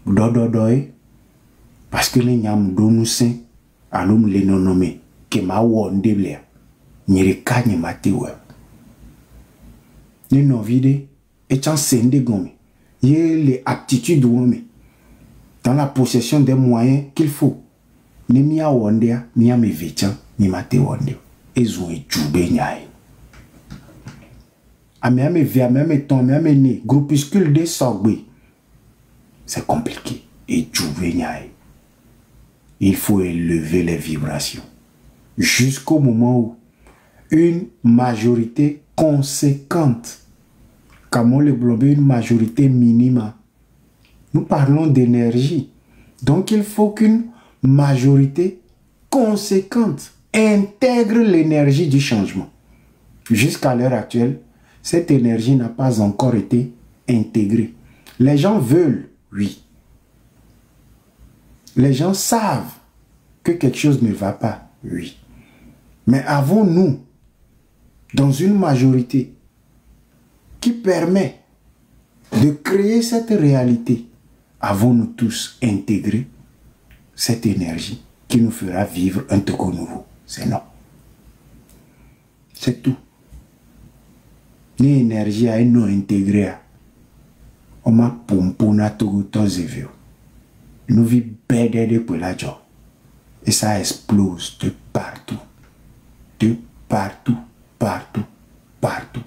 Do. Parce que les nyam donusin, alum les non nommés, que ma wonde blé, n'y recagne ma tewe. Ni non vide, et t'en sende gomme, y les aptitudes women, dans la possession des moyens qu'il faut. Ni mia wonde, mia me vechan, ni ma te wonde, et zoué djoube nyaï. Amiame via, amiame ton, amiame né, groupuscule de sorgbe. C'est compliqué. Et djoube. Il faut élever les vibrations. Jusqu'au moment où une majorité conséquente, comme on le bloque, une majorité minimale. Nous parlons d'énergie. Donc il faut qu'une majorité conséquente intègre l'énergie du changement. Jusqu'à l'heure actuelle, cette énergie n'a pas encore été intégrée. Les gens veulent, oui. Les gens savent que quelque chose ne va pas, oui. Mais avons-nous, dans une majorité qui permet de créer cette réalité, avons-nous tous intégré cette énergie qui nous fera vivre un Togo nouveau? C'est non. C'est tout. Ni énergie à non intégrée. On m'a pompona Togo tozevio. Nous vivons bêter pour la joie. Et ça explose de partout. De partout, partout, partout.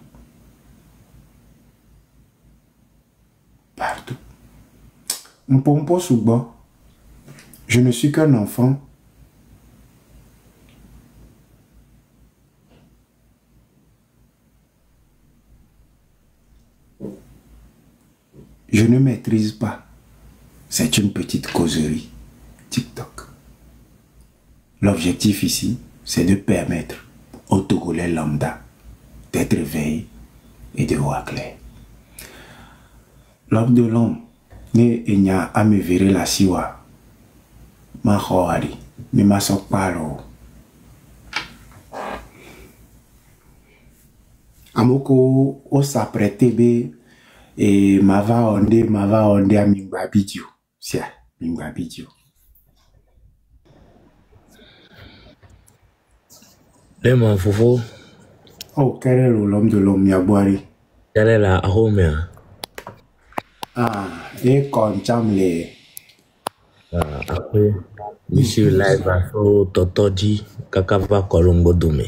Partout. Mon pompo sous bas. Je ne suis qu'un enfant. Je ne maîtrise pas. C'est une petite causerie. TikTok. L'objectif ici, c'est de permettre aux Togolais lambda d'être éveillés et de voir clair. L'homme de l'homme, ne enya à me virer la siwa. Ma hoari, mais ma soparo. Amoko o s'apprêter be et mava onde a mingba bidio. Sia, mingba bidio. Le man fofo. Oh, quel est l'homme de l'homme, Yaboari? Quelle est la home? Ah, et quand le. Après, monsieur live a fait Totodi, Kakava Kolombo Dome.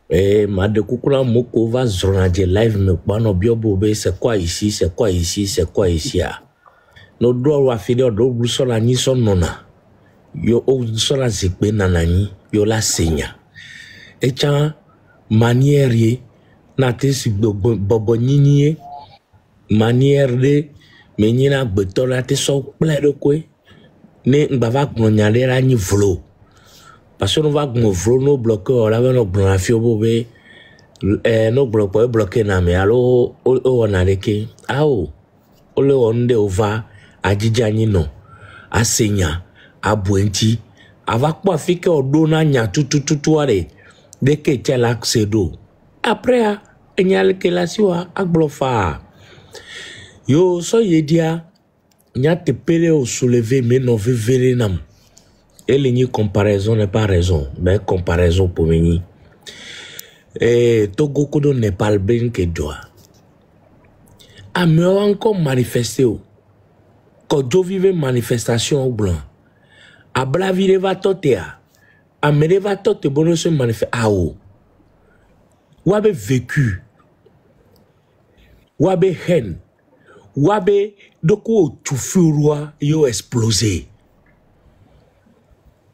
Et ma de Kukula Moko va zonager live me bano biobobe, c'est quoi ici, c'est quoi ici, c'est quoi ici? No droit wa fide do brusola ni son nona. Yo o sola zikbe nanani, yo la senya. Et tiens, manière ye, nate si bobo nini manière de menina betola te so plein de quoi. Ne mbava knyale la ni vlo. Parce que nous va vlo no bloquer la va no blanfio bobe no bloquer na me alo o na leke ao o le onde ova ajija ni no asenya abuenti ava kwa fike odona nya tutututu are de que tu as accès d'eau. Après, il y a le que la siwa aglofa. Yo, so yedia, n'y a te pele au soulever, mais non vivere nam. Et l'igni comparaison n'est pas raison, mais comparaison pour m'y. Et Togo Kodo n'est pas le bien que doit. A me encore manifesté. Quand je vivais manifestation au blanc, a blavire va totea. Amene va te bonne se manifeste ao. Wabe vécu. Wabe haine. Wabe doko tufurwa yo explosé.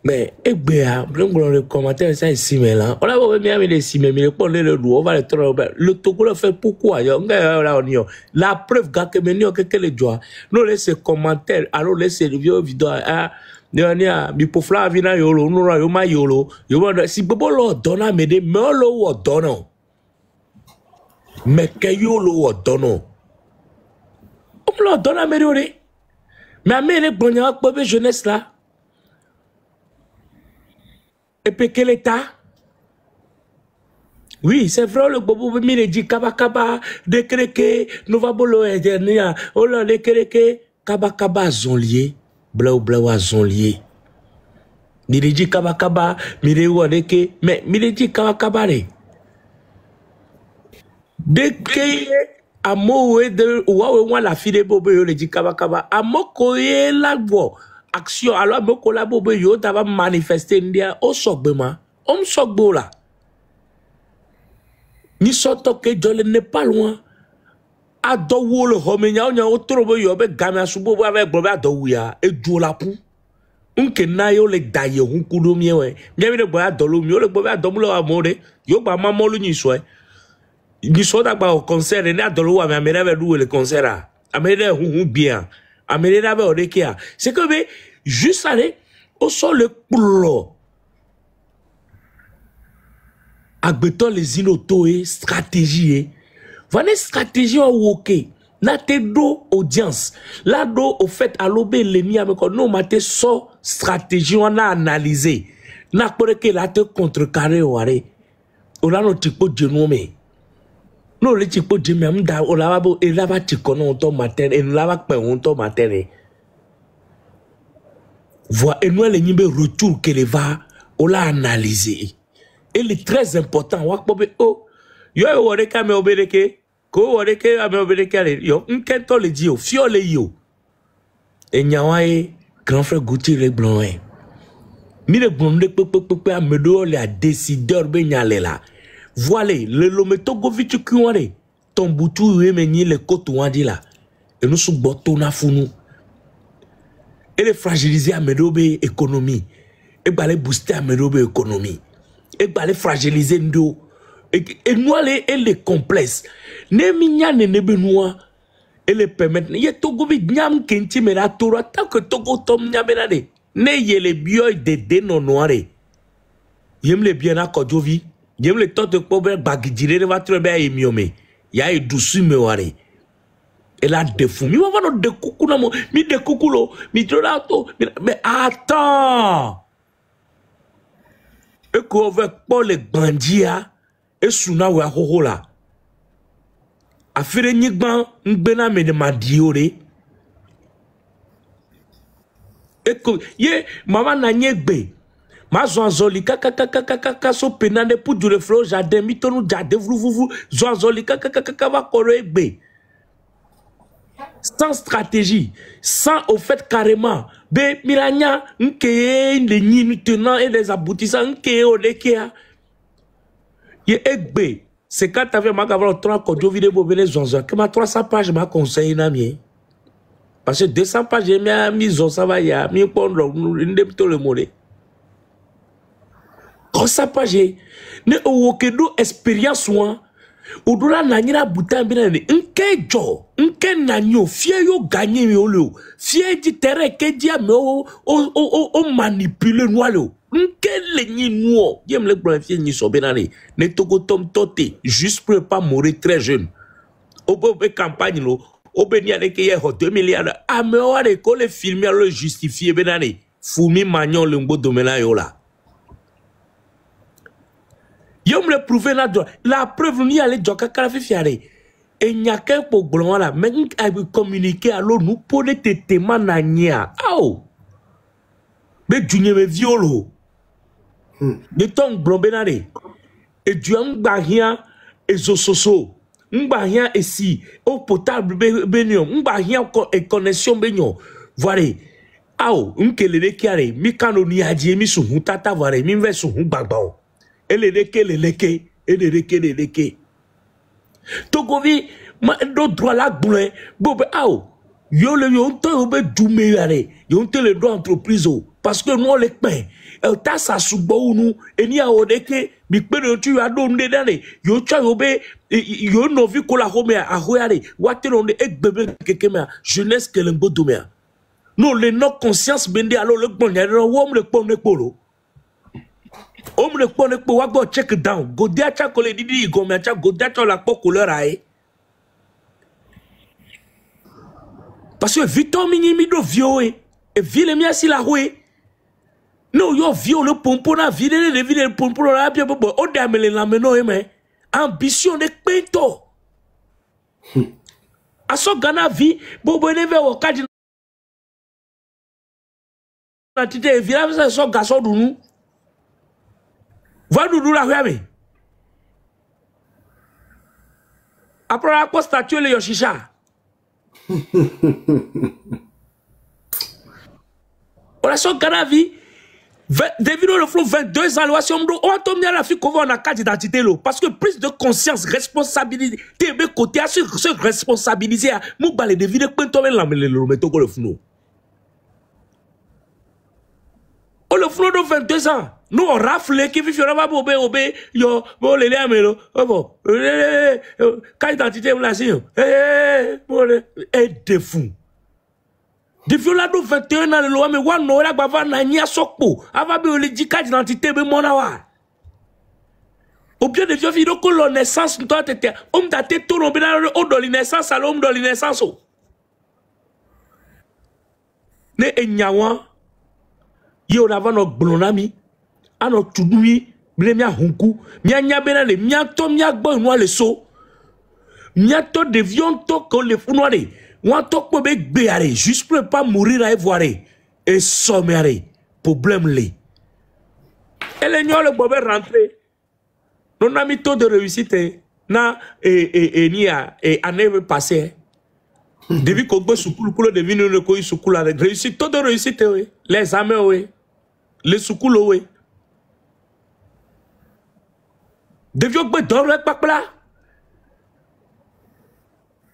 Mais, eh bien, le commentaire, ça, ici, mais là, on a beau bien mis les mais les points, le loup, on va le tourner. Le Togo le fait pourquoi? La preuve, gars, que maintenant, que les joie. Nous laissez commentaire, alors laissez les vieux vidéos, ah, mi pofla vina yolo, nous, yoma yolo, yoma, si bobo lo donna, mais des melo ou donno. Mais que yolo ou donno. On lo donne à m'aider. Mais à m'aider, bon, il y a un jeunesse là. Et puis quel état? Oui, c'est vrai, le bobo me dit kaba kaba, de kreke, nous va bolo et dernier, oh là, de kreke, kaba kaba zonlier, blau blau à zonlier. Mire dit kaba kaba, mire ou adeke, mais mire dit kaba kaba le. De que amo de ou la fille de bobo yo le dit kaba kaba, amo koye la bo. Action, alors, me collabo, yo, t'avais manifesté india, au sogbema, on sogbo là. Ni soto que jole n'est pas loin. A do le homenya, on y a autre yo, be gamia subo, avec boba do ya, et do la pou. Unke na yo le daye, un kudo miewe. Miami de boya dolo mio, le boba domulo amore, yo ba mamolu ni soe. Ni soda ba au concert, et na dolo, mais amène d'où le concert. Amène bien. C'est que juste aller au sol le plo. Agbeton les inotoé stratégie. Voilà stratégie au ok. Na te do audience. La do au fait à l'obé les ni avec nous maté so stratégie on a analysé. Na pour que la te contrecarrer au arrêt. On a notre type de nommé. Non, le type de même da on l'a pas et là va tu connais on ton matin et nous l'a pas on ton matin. Voilà et nous les nibe retour que les va on l'a analysé. Et le très important wa ko be oh yo o de ka me obedeke ko o de ka me obedeke yo nkento le dio fio le yo. Et nyawae grand frère Gauthier le blanc. Mi le blanc de pe a me do le a décideur be nyale là. Voilà, le lometo govitu kuare, ton boutou remeni le koto andi là. Et nous sommes boto na funu. Et les fragiliser à medobe économie. Et bah les booster à medobe économie. Et bah les fragiliser ndo. Et nous les complexes. Ne minya ne benoua. Et les permettre. Yé togo bi nyam kenti me la tora. Tant que togo tom nyamenade. Ne yé les bioy de non noire. Yem les bien à kodjovi. J'aime le temps de pouvoir bagidire de votre bien émiomé. Ya douce me ware. Et là de fou. Mi va de coucou na mo. Mi de coucou lo. Mi trodato. Mais attends. Et qu'on veut pas les bandits et suna wa hoho la. Afire nyigban ngbena me de madiore. Et que ye maman na nyegbe. Ma zonzoli kaka so penande pour du reflo jardin mitonu jardin vou zonzoli kaka va korebe sans stratégie sans au fait carrément be miranya nkeye les ni tenants et les aboutissants nkeye odekea ye egbe c'est quand t'avais ma gavalo 3 kodio vidéo bene zonzo que ma 300 pages ma conseil na mien parce que 200 pages j'ai mis ça va ya mi pondro ndem to le mole. Quand ça passe, ne owokedo expérience ouan, ou dola nanyira boutin bien ne, nke jo, nke nanyo, fie yo gagné me oleo, fie di terre ke dia me o manipuler nous aleo, nke le ni nous, yem le blanc fie ni so benane, ne togo tom tote, juste pour pas mourir très jeune. Obo be campagne lo, obe ni ane ke ye ho 2 milliards, a me o ane ko le filmer le justifier benane, Fumi magnon le mbo domena yo la. Yo me le prouver là la preuve ni aller joka kala fi fiare et nya ke po glon la mais a communiquer à nous pour te téma na nya ao be dunye me violo de ton blombenare et du ngba hia ezososo ngba hia esi au potable benyo ngba hia et connexion benyo voilà ao nkele kiare mi kanoni adie mi su tata voilà mi ve su gbagba ele leke. Togovi, ma do droit la boule, bobe ao. Yo le yo te yo be dume yare. Yo te le droit entreprise parce que nous les pain. Ta sa subo nous eni a odeke bi pe no tu ado nde dane. Yo cha yo be yo no vi ko la home a hoyare. Wate no de ekbebe kekeme jeunesse que le ngodume. Non le no conscience bende alors le bon ya no wo le pon ekpolo. Om le pon ekpo wa go check down. Go dia cha ko le didi go me cha go dia cha la po couleur ai. Parce que Victor Minimi do vieux et ville mia si la roué. Non yo vieux le pompo na ville le pompo la bien bobo o damele la meno e ambition de pento. Aso Ghana vi bobo ne ve o kadi na tite village ça so garçon dunu. Va nous la roué. Après la poste statue le yoshisha. On a son Ganavi, devinons le flot 22 ans, on a tombé à la fille qu'on va en a carte d'identité parce que plus de conscience, responsabilité, t'es bien côté à se responsabiliser, nous balles deviner quand on met le métaux le flot. On le flot de 22 ans. Nous on rafle qui vit sur la obé yo bon les amelo bon carte d'identité on la signe et de fou de viola do 21 ans le loi mais wa no la bava na nya sokpo ava be le di carte d'identité be mona wa au bien de vieux vidéo que la naissance toi tete on date tout no bina o do naissance à l'homme do naissance ne enyawa yo na va no blonami ano tudumi bile mia hunku mia nyabena le mia to mia gbo no le so mia to devion to ko le funo ale wan to ko be gbe are juste pour pas mourir à voir et sommer problème le elle nyole le bobe rentrer non ami taux de réussite na nia année passée depuis ko gbo sukulu pour deviner le ko sukulu avec réussite taux de réussite oui les examens oui les sukulu oui devio gbe do le papla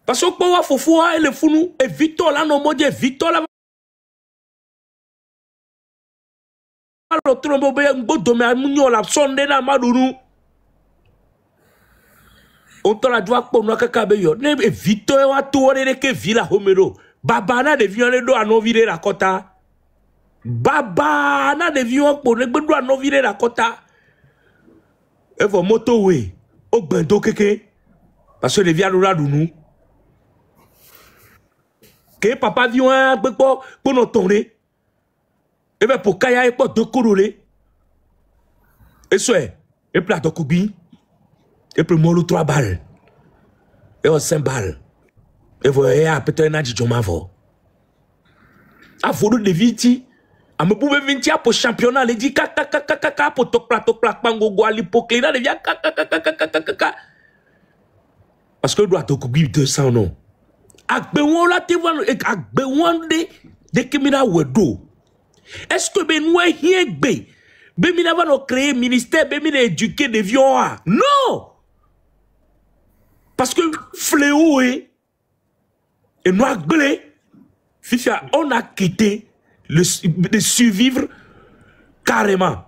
parce que pour wa fofo a le funu et Victor là no modie Victor là lo trombo be ngbo do me amunyo la sonde na madunu on to la doit pour no kaka be yo ne Victor wa to re ke villa homero baba na devio le do anovire la kota baba na devio pour ne gbe do anovire la kota. Et vos motos, oui, au bendo keke, parce que les viandes là nous. Que papa vient un peu pour nous tourner. Et bien pour Kaya et pour deux courolés. Et soit, et plat de coubi, et puis moi le 3 balles, et 5 balles. Et vous voyez, peut-être un adjudant mavo. A voulu de viti. A me pouvez venir pour championnat, les dit kaka pour tok plat pango go l'hypocrite là devient kaka parce que doit tok 200 non. Agbe won la te wan agbe won de kemina wedo. Est-ce que ben nous hien gbe be mi na va no créer ministère be mi na éduquer des vions non. Parce que fléau et nous agbe fifia on a quitté de survivre carrément.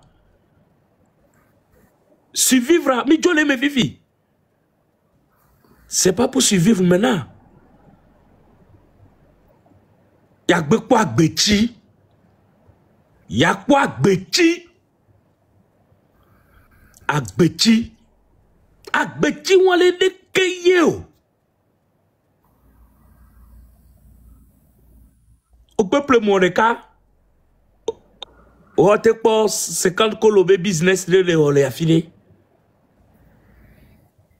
Survivre, mais je l'aime vivi. C'est pas pour survivre maintenant. Il y a quoi bêti? Il y a quoi bêti? Agbeti. Agbeti, on les décaillé. Au peuple monéka. O te po 50 kolobe business de le affilé.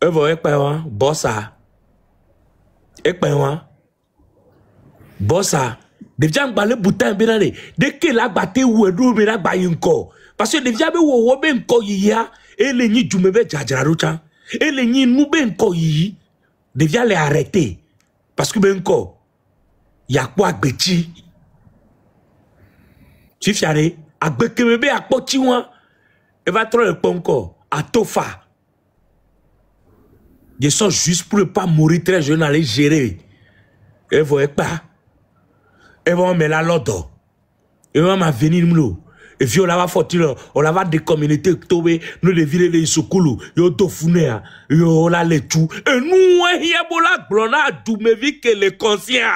Evo ekpewa bossa. Ekpewa bossa. Devia ngba le boutin benale. De ke la bate wedu me la gba yinko. Parce que devia be wo be nko yiya et le ni djumebe jajararucha. Et le ni nou be nko yi. Devia les arrêter. Parce que be nko ya kwa gbeti. Tu fiare agbekemebe akpoti wan et va trop le ponko à tofa. Ils sont juste pour ne pas mourir très jeune aller gérer. Et vous voyez pas Et bon, mais là, l'autre. Et on va venir, et puis on va faire, on va des communautés, nous les villes, les soukoulou, yo tofouné, yo la les tout. Et nous, il y a bola, blona, tout, mais vu que les conscients.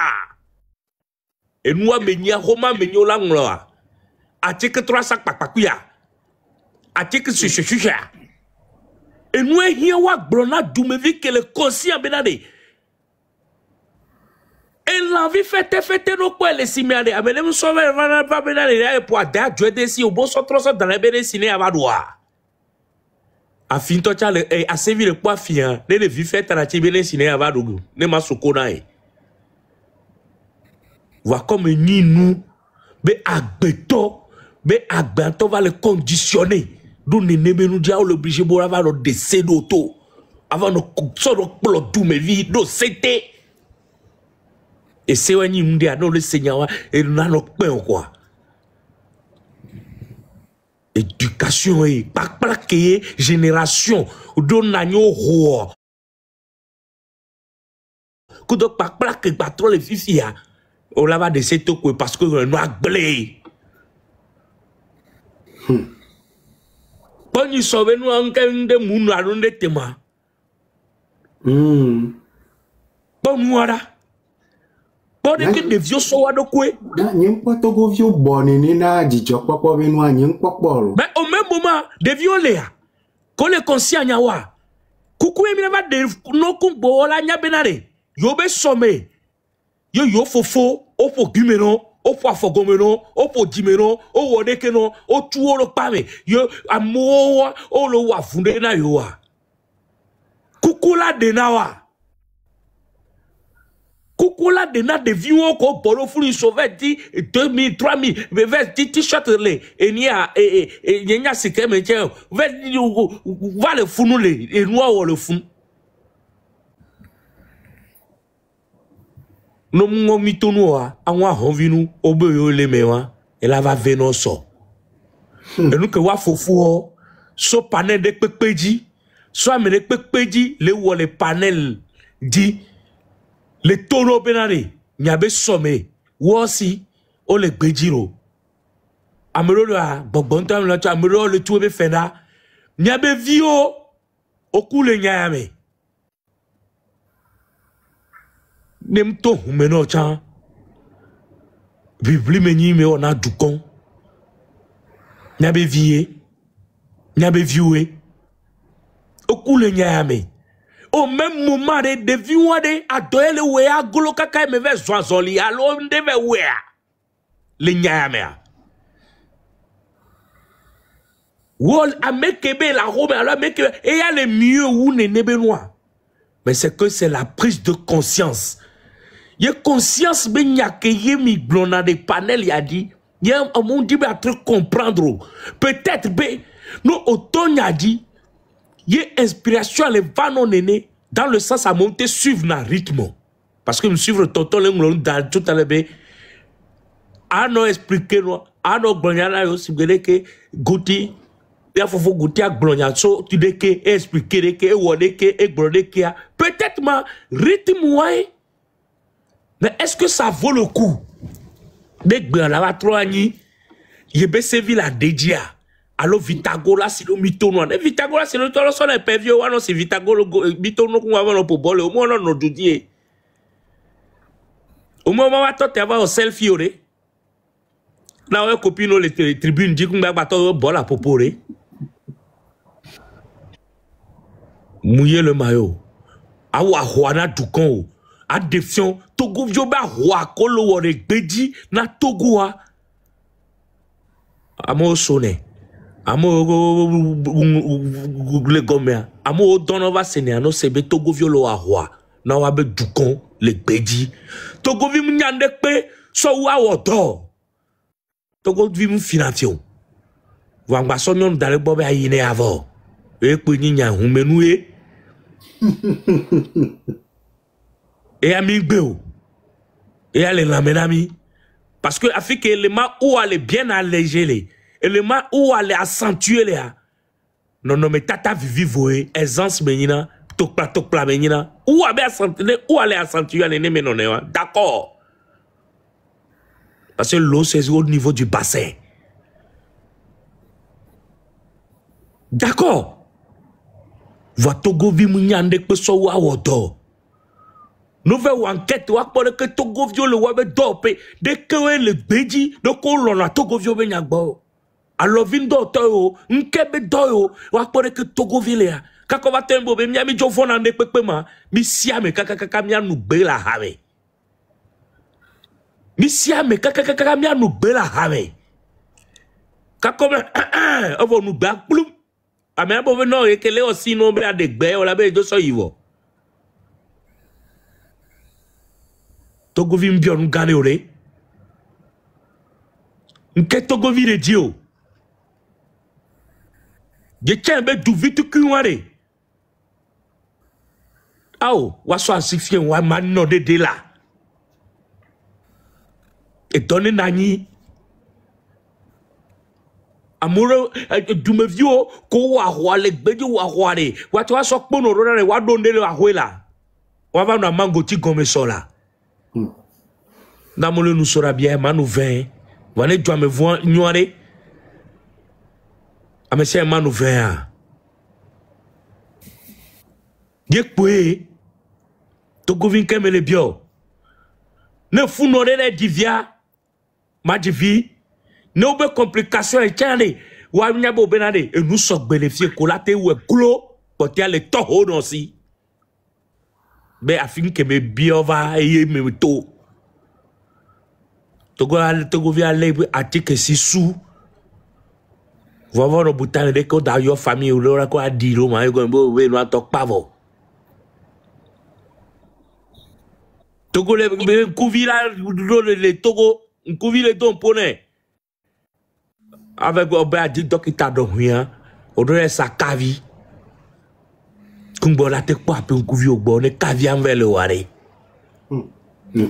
Et nous, menia, Roma, menio langloa. Atique 3 sacs, papakuya. Atique chuchucha. Et nous, il y a blona, tout, mais vu que les conscients, benade. Et l'envie fête nos quoi les similaires. Mais nous sommes pas benade pour adapter des si au bon sort dans les béné ciné à Vadoua. A fin to chale a servi le quoi fian. Ne le vif fête à la tibéné ciné à Vadougou. Ne ma sokonae. Voit comme ni nous. Mais agbeto va le conditionner. Nous ne nous dia l'obligé pour avoir le décès d'auto. Avant nos sort pour tout mes vies. Nous c'était. Et c'est un yimdi à le Seigneur et nous n'avons pas quoi. Éducation et pas plaqué génération donne n'agno roi. Quand on pas plaqué pas trop les filles on l'a va de cette quoi parce que nous a blé. Quand nous sommes nous en train de moun à l'on de tema. Bon nous là. Bon, que des vieux sont à de quoi? N'y'en pas togo vieux bonne na djidjo papa benwa n'y'en pas polo. Mais au même moment, des vieux léa, quand les conscients nyawa, coucou et minava de no kumbo la nya benare, yo be somme, yo fofo, o po gumeno, o po afogomeno, o po dimeno, o wodekeno, o tuo lo pame, yo amo o lo wa funde na yo wa. Coucou la de nawa. Koukoula de na de vieux ko boro fulu sauver dit 2000 3000 mais vers t-shirt les et nia et nya sike me tien vers va le funu les et noir le fun no mo mitonoa anwa honvinu obeyo le mewa et la va venir so et nous que wa fofu so panel de pepeji so amene pepeji le wo le panel dit les tonneaux benari, n'y avait sommé, ou aussi, on les bédiro. Amelo la, bonbonta, amelo le tout be fena, n'y avait vio, au cou le nyame. Nem to, meno chan, bibli meni me on a du con. N'y avait vie, n'y avait vioué, au cou le nyame. Au même moment, de viewade à doyle wea goloka kai me ve zwanzoli alo ndeve wea le nyamea wol amekebe la rome alors amekebe et y a le mieux ou ne benois mais c'est que c'est la prise de conscience y a conscience ben ya ke yemi blona de panel ya dit y a un monde dit à comprendre peut-être ben nous autant y a dit y a inspiration les vanon néné dans le sens à monter suivre na rythme parce que me suivre tonton le dans tout à l'heure à nous expliquer nous à nous blonyana yo sibele que gouti il faut gouti à blonya so tu de que expliquer que wode que e blonde que peut-être ma rythme ouais mais est-ce que ça vaut le coup de blona va trop ani yebe servi la dédia. Alors Vitagola c'est le mitono. Vitagola c'est le tolo sur les perviers ou non c'est Vitagola mitono qu'on va avoir pour boler au moins on nous dit. Au moment où toi tu vas au selfie oré. Là on copie nos les tribunes dit qu'on va battre bol à poporé. Mouiller le maillot. Awa Juana Ducon. Addiction Togo vioba roi kolo wore beji na Togo a. Amo sonné. Amo le gomea amo donova seniano sebe Togo violo a roi na wa be dukon le beji Togo vi mnyande pe so wa wodo Togo vi mu finatio wangba so nyon dale bobe ayine avo e pe nyinya humenu e ami gbe o e ale la menami parce que Afrique élément où aller bien alléger les élément où aller accentuer les non mais tata vivi voé aisance menina tokpla menina où aller accentuer les ne mais non d'accord Parce que l'eau, c'est au niveau du bassin. D'accord. Va Togo vi munyande pe so wa wodo. Nous faisons enquête, ou après que Togo vio le wabe dope, dès que le beji, de qu'on a Togo vio benyagbo. Alors vin doto, nkebe doyo, ou après que Togo vile. Kako va tembo be miami jo fona ne pepema, mi siame kaka mia nu bela have. Mi siame kaka mia nu bela have. Kako ovo nu bak plum. A me abo no e kele aussi no be de gbe o la be do so yivo. Togo vi mbio nu gane ore. Nke Togo vi de dio. Je chembe du vitu kuware. Aou, waso asifie wa manno de la. Et donne nani. Amuro dumevio ko wa hwale gbeji wa hware. Watu wa sokpo no rore wa donde le ahwela. Wa va na mango ti gome sola. Na mole nous sera bien manu 20. Wane doit me voir ignorer. A monsieur manu 20. Yekwe. Togo vin kemele bio. Ne funore le divia. Ma divi. Ne oube complication et tiane. Wa nyabo benade. Et nous sommes bénéficiés colate ou glo. Pour tiens le toho non si. Mais afin que me bio va et me to. Togo via aller article 6 sous. Va voir le bouton de que dans your famille ou l'aura quoi dire au moins we no talk pavo. Togo le couvira le Togo, couvira ton poney. Avec un dit docteur de rien, on doit sa cavi. Kumbo la te quoi pe couvi au bon, ne cavi envers le ware.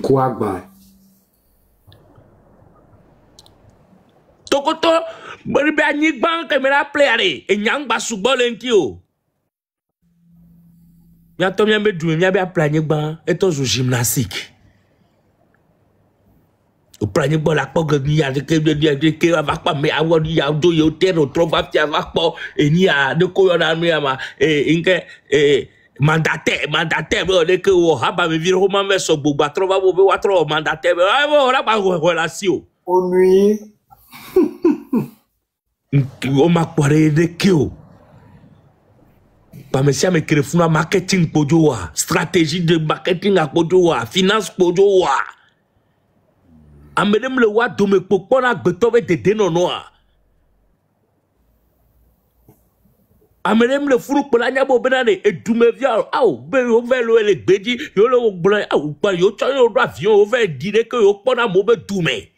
Quoi ba? Tokoto, bari be anyi gban kamera player e nyang ba sugbon lenti o. Ya to mi be du mi be aplanyi gban e to zo gymnastique. O planyi gban la pog ni ya de ke va pa me awo ni ya do yo terre trop va fi va po e ni ya de ko yo na mi ama inke mandataire bo de ke o ha ba me vire ho ma me so gbogbo atro va bo be wa tro mandataire ah bo la ba relation. Au nuit. On m'a parlé de Kyo. Pas monsieur me crée funa marketing pojoa, stratégie de marketing à pojoa, finance pojoa. Amedem le wa do me pokona gbetove de denonoa. Amedem le furu pola nyabo benane et du me via au be o velo le gbeji yo le blan au pa yo cha yo do avion o ve dire que yo pona mo be du me.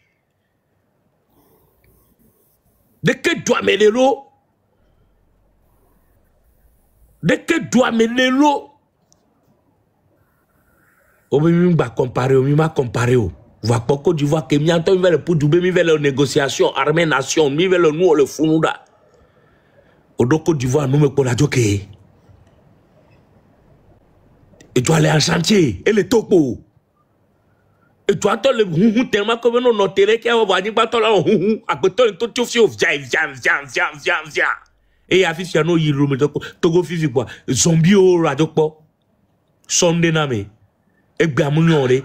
De que doit me l'eau? De que doit me l'eau? On m'a comparé, on m'a comparé. Va pas Côte d'Ivoire que mi entend vers le pour doubler mi vers les négociations armée nation mi vers le nous le funouda. Au do Côte d'Ivoire nous me pour la joker. Et tu aller en chantier et le topo. Et tu attends le houhou tellement que nous noterons qu'il y a un voisin qui attend le houhou. À côté de tout, tu fais viens. Et à fifi, no yiro me togo fifi quoi. Zombie au radio quoi. Sonde name. Et bien mon yore.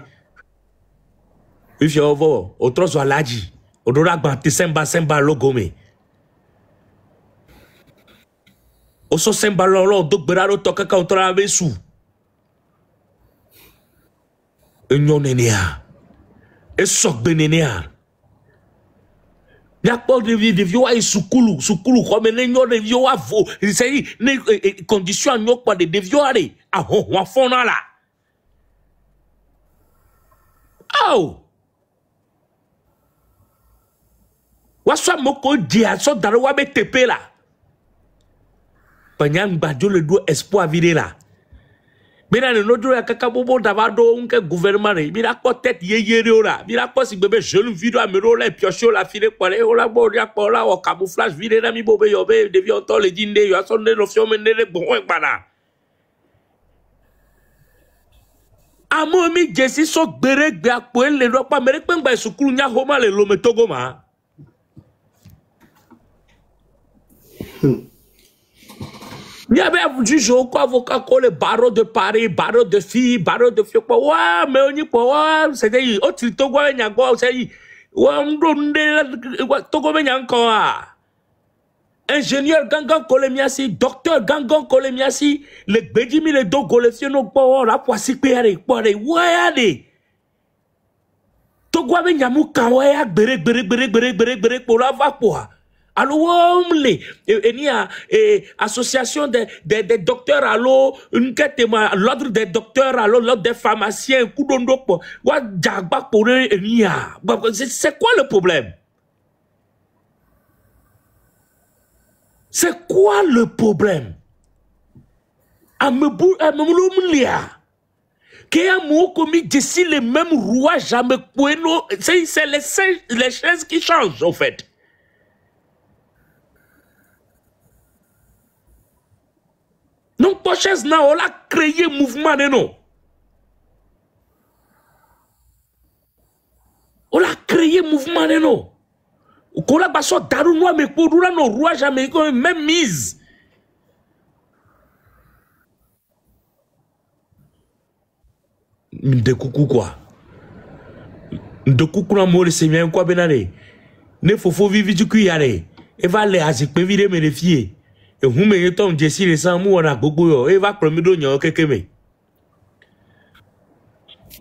Fifi au vo. Au trosso alaji. Au dora gbante semba logo me. Au so semba lolo do beraro toka ka otra besu. Enyo nenea. Et sok benenea. Y'a pas de vieux à soukulu comme les gens de vieux à vous. C'est les conditions n'y pas de vieux à aller. Ah, on fond là. Oh! Wassa moko dia so dans le wabe tepe là. Panyang badjo le do espoir viré là. Mira le nodro ya kaka bobo davado unke gouvernement mira ko tête yeyere ora mira ko si bébé jeune vidéo amero la piocho la file pare ola bo ya ko la o camouflage vire na mi bobe yobe devi onto le dinde yo sonde no fio menere bon bana amo mi jesi so gbere gbe apo le ro pa mere pe ngba isukuru nya homa le lo me togo ma il y avait un juge au avocat ko le barreau de Paris, barreau de filles, barreau de filles. Ouais, mais on y peut, ouais, c'était, oh, tu togo nya go, c'est, ouais, on donne, togo nya encore, ingénieur gangan kolemiasi, docteur gangan kolemiasi, le bedimi le do golefiono po, la poisi pere, pore, ouais, allez. Togo nya mu kan, ouais, bere, pour la va quoi. Alors, il y a association des docteurs, alors, l'ordre des docteurs, alors, l'ordre des pharmaciens, c'est quoi le problème? C'est quoi le problème? C'est les mêmes rouages, c'est les chaises qui changent, en fait. Non, poches na on a créé mouvement de non. On a créé mouvement de non. On a basso daru noa me pour no roi jamais même mise. De coucou quoi. De coucou na mole c'est bien quoi benane. Ne faut vivre du cuyare. Et va les azik pe vide me défier. Et vous me dites, Jessie, les sans mou, on a beaucoup, et va promener d'oignon, quelqu'un.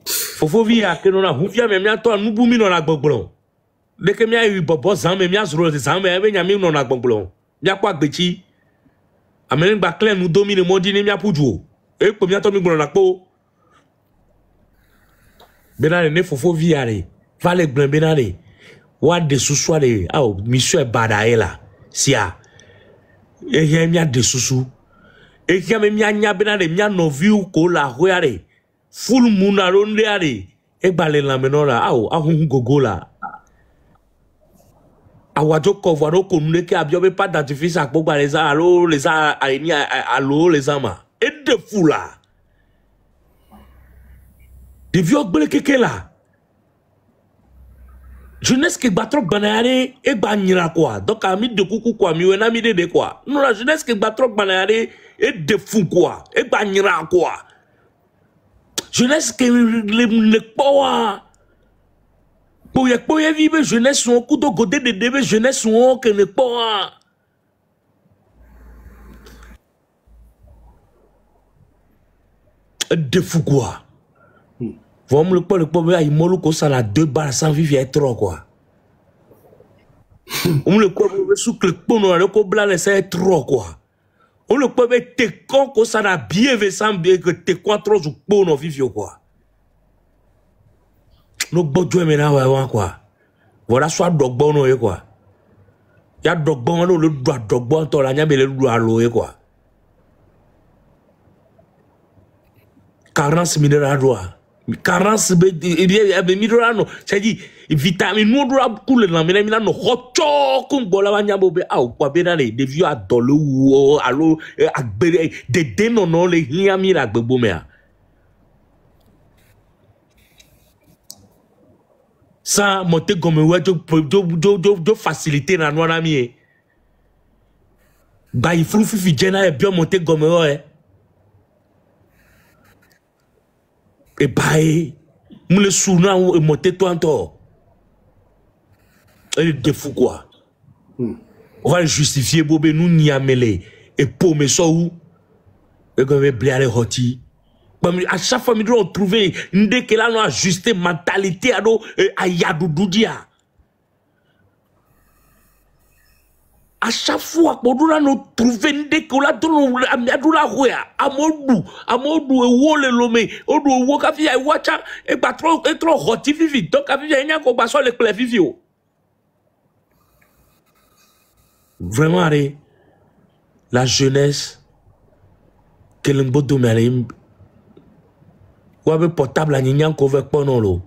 Faut vivre que nous avons fait, mais bien, toi, nous boumons dans la boblon. Dès que m'y eu bobo, ça, mais bien, sur le sang, mais bien, nous, dans la boblon. Bien, quoi, petit. Amène, baclin, nous domine le monde, il n'y a pas de jour. Et comme bien, nous, dans la peau. Benane, faut vivre, allez. Va les blancs, benane. Ouad de sous-soirée, ah, monsieur Badae là. Sia. Et il y a des sous-sous. Et il y a même des noviu ko la royare. Full moon et balé la menora. Ah, gogo la. Awajo kovaro konune ki abiobe pas d'artifice à boba les allo, les allo, les ama. Et de fou là. De vieux blé keke là. Jeunesse qui bat trop banare et banira quoi. Donc, ami de coucou quoi, mi wena mi de quoi. Non, la jeunesse qui bat trop banare et de fou quoi. Et banira quoi. Jeunesse qui ne pas. Pour y vivre, jeunesse son coup de côté de début, jeunesse son que ne pas. De fou quoi. Vous me le pauvre, il m'a dit ça la 2 balles sans vivre et trop quoi. On le pauvre, sous le pono, le pauvre, c'est trop quoi. On le pauvre, t'es con, que ça n'a bien vu sans bien que t'es quoi trop sous pono vivre quoi. Nous bonjour maintenant, quoi. Voilà, soit dogbono quoi. Y'a dogbono, le droit dogbono, toi, la mais le droit l'eau quoi. 40 minéraux droit. 40 c'est-à-dire vitamine nous doit couler dans mais no hocho kun bola wanya bobe au kwa benale de vieux adolo ou allo agbere de denono le hiami la gbebo me ça monter comme ouais de faciliter na noa mi ba il faut fifi jena e bien monter comme ouais. Et bae, moule souna ou monter toi en tort. Elle est de fou quoi. On va le justifier, bobé, nous n'y a mêlé. Et pour me so où, et comme blé les rôti. À chaque fois, nous devons trouver, dès que là, nous ajusté mentalité à nous, à Yadoudia. À chaque fois que nous trouvons des colas, nous avons la rue, à Modou, et Wole Lomé, Odo, Wokafia, et Wacha, et pas trop rôti vivi. Donc, il y a un combat sur les clés vivio. Vraiment, la jeunesse, que l'on peut dominer, ou avec portable, il y a un couvert pour nous.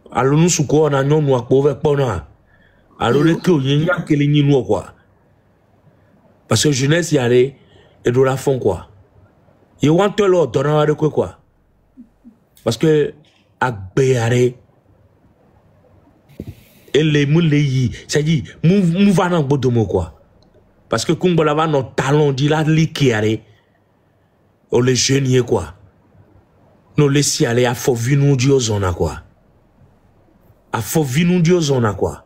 Alors, nous, sous quoi, on a un couvert pour nous. Alors, il y a que les nids quoi. Parce que jeunesse, il y a et de la fond quoi. Il y a un tel ordre dans quoi. Parce que Agbéare et les mouleyi, c'est-à-dire mou va dans bodomo quoi. Parce que Kumbola va nos talons dit la likiare. On les jeunes quoi. Nous laisser aller à faux vinu diozona quoi. À faux vinu diozona quoi.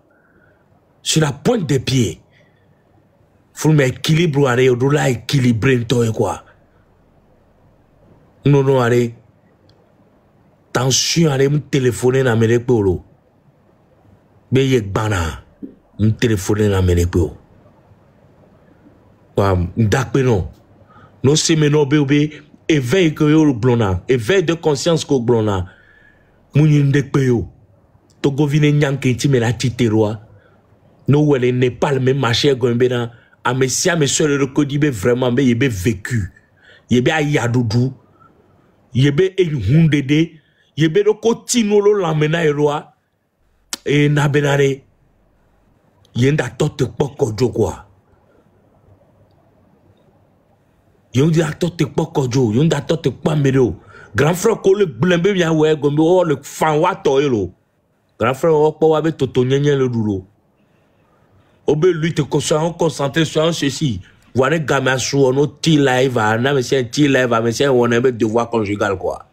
Sur la pointe des pieds. Faut m'équilibrer aller au dollar équilibré toi quoi. Non aller. Tension aller me téléphoner na mes polo. Mais yek bana me téléphoner na mes polo. Dak non. Non c'est maintenant bébé éveil que yo blona, éveil de conscience que blona. Mouni ndek peyo. Togo vine nyanke ti me la titeroi. No wele Népal même marché gombe na a messia me seul recodibe vraiment mais yebe vécu. Yebe a yadoudou. Yebe e hundede. Yebe do kotino lo lamena eroi. E na benare. Yenda tote poko jokwa. Yondi a tote poko jo, yondi a tote pamero. Grand frère ko le blembe bien ouais gombe o le fan wa toyelo. Grand frère o po wa be toto nyenye le dulo. Obe lui te concentrer sur ceci. Voilà gamin sur no ti live na mais c'est ti live mais c'est on a devoir conjugal quoi.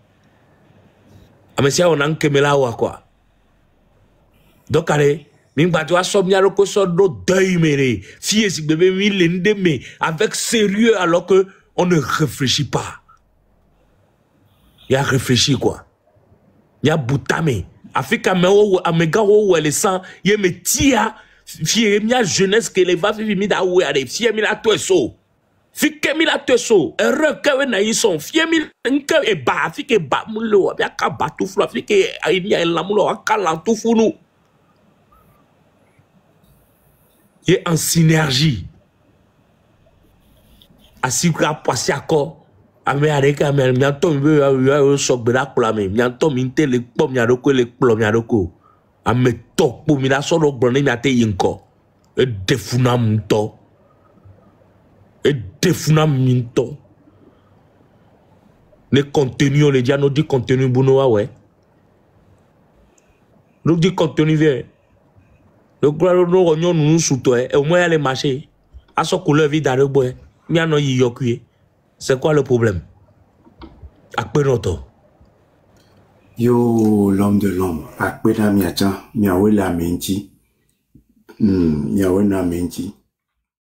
Mais c'est on a kemela wa quoi. Donc allez Mingba tu as somnia le so do deuil méré. Fille si bébé mi lende mais avec sérieux alors que on ne réfléchit pas. Il y a réfléchi quoi. Il y a boutame. Afrika me o amega o le sang, il me tia fie mi a jeunesse que les va fi mi da o are fie mi la to so. Fi ke mi la to so. Erreur que na yi son fie mi nke e ba fi ke ba mulo bi aka ba tu flo fi ke ni a la mulo aka la tu funu. Il est en synergie. Asikra passer accord. Ame areka me mianto mi yo sok bela plame mianto mi tele pom nyaroko le plom nyaroko. Ame tok po mi la so do blone mi ate yinko. E defuna mto. E defuna minto. Ne contenu le dia no di contenu buno wa ouais. No di contenu vie. Le gros no ronyo nous souto e au moins aller marcher. A so couleur vide à reboe. Mi ano yi yokuye. C'est quoi le problème? Akpenoto. Yo, l'homme de l'homme. Akpena miacha, miawe la menti. Miawe na menti.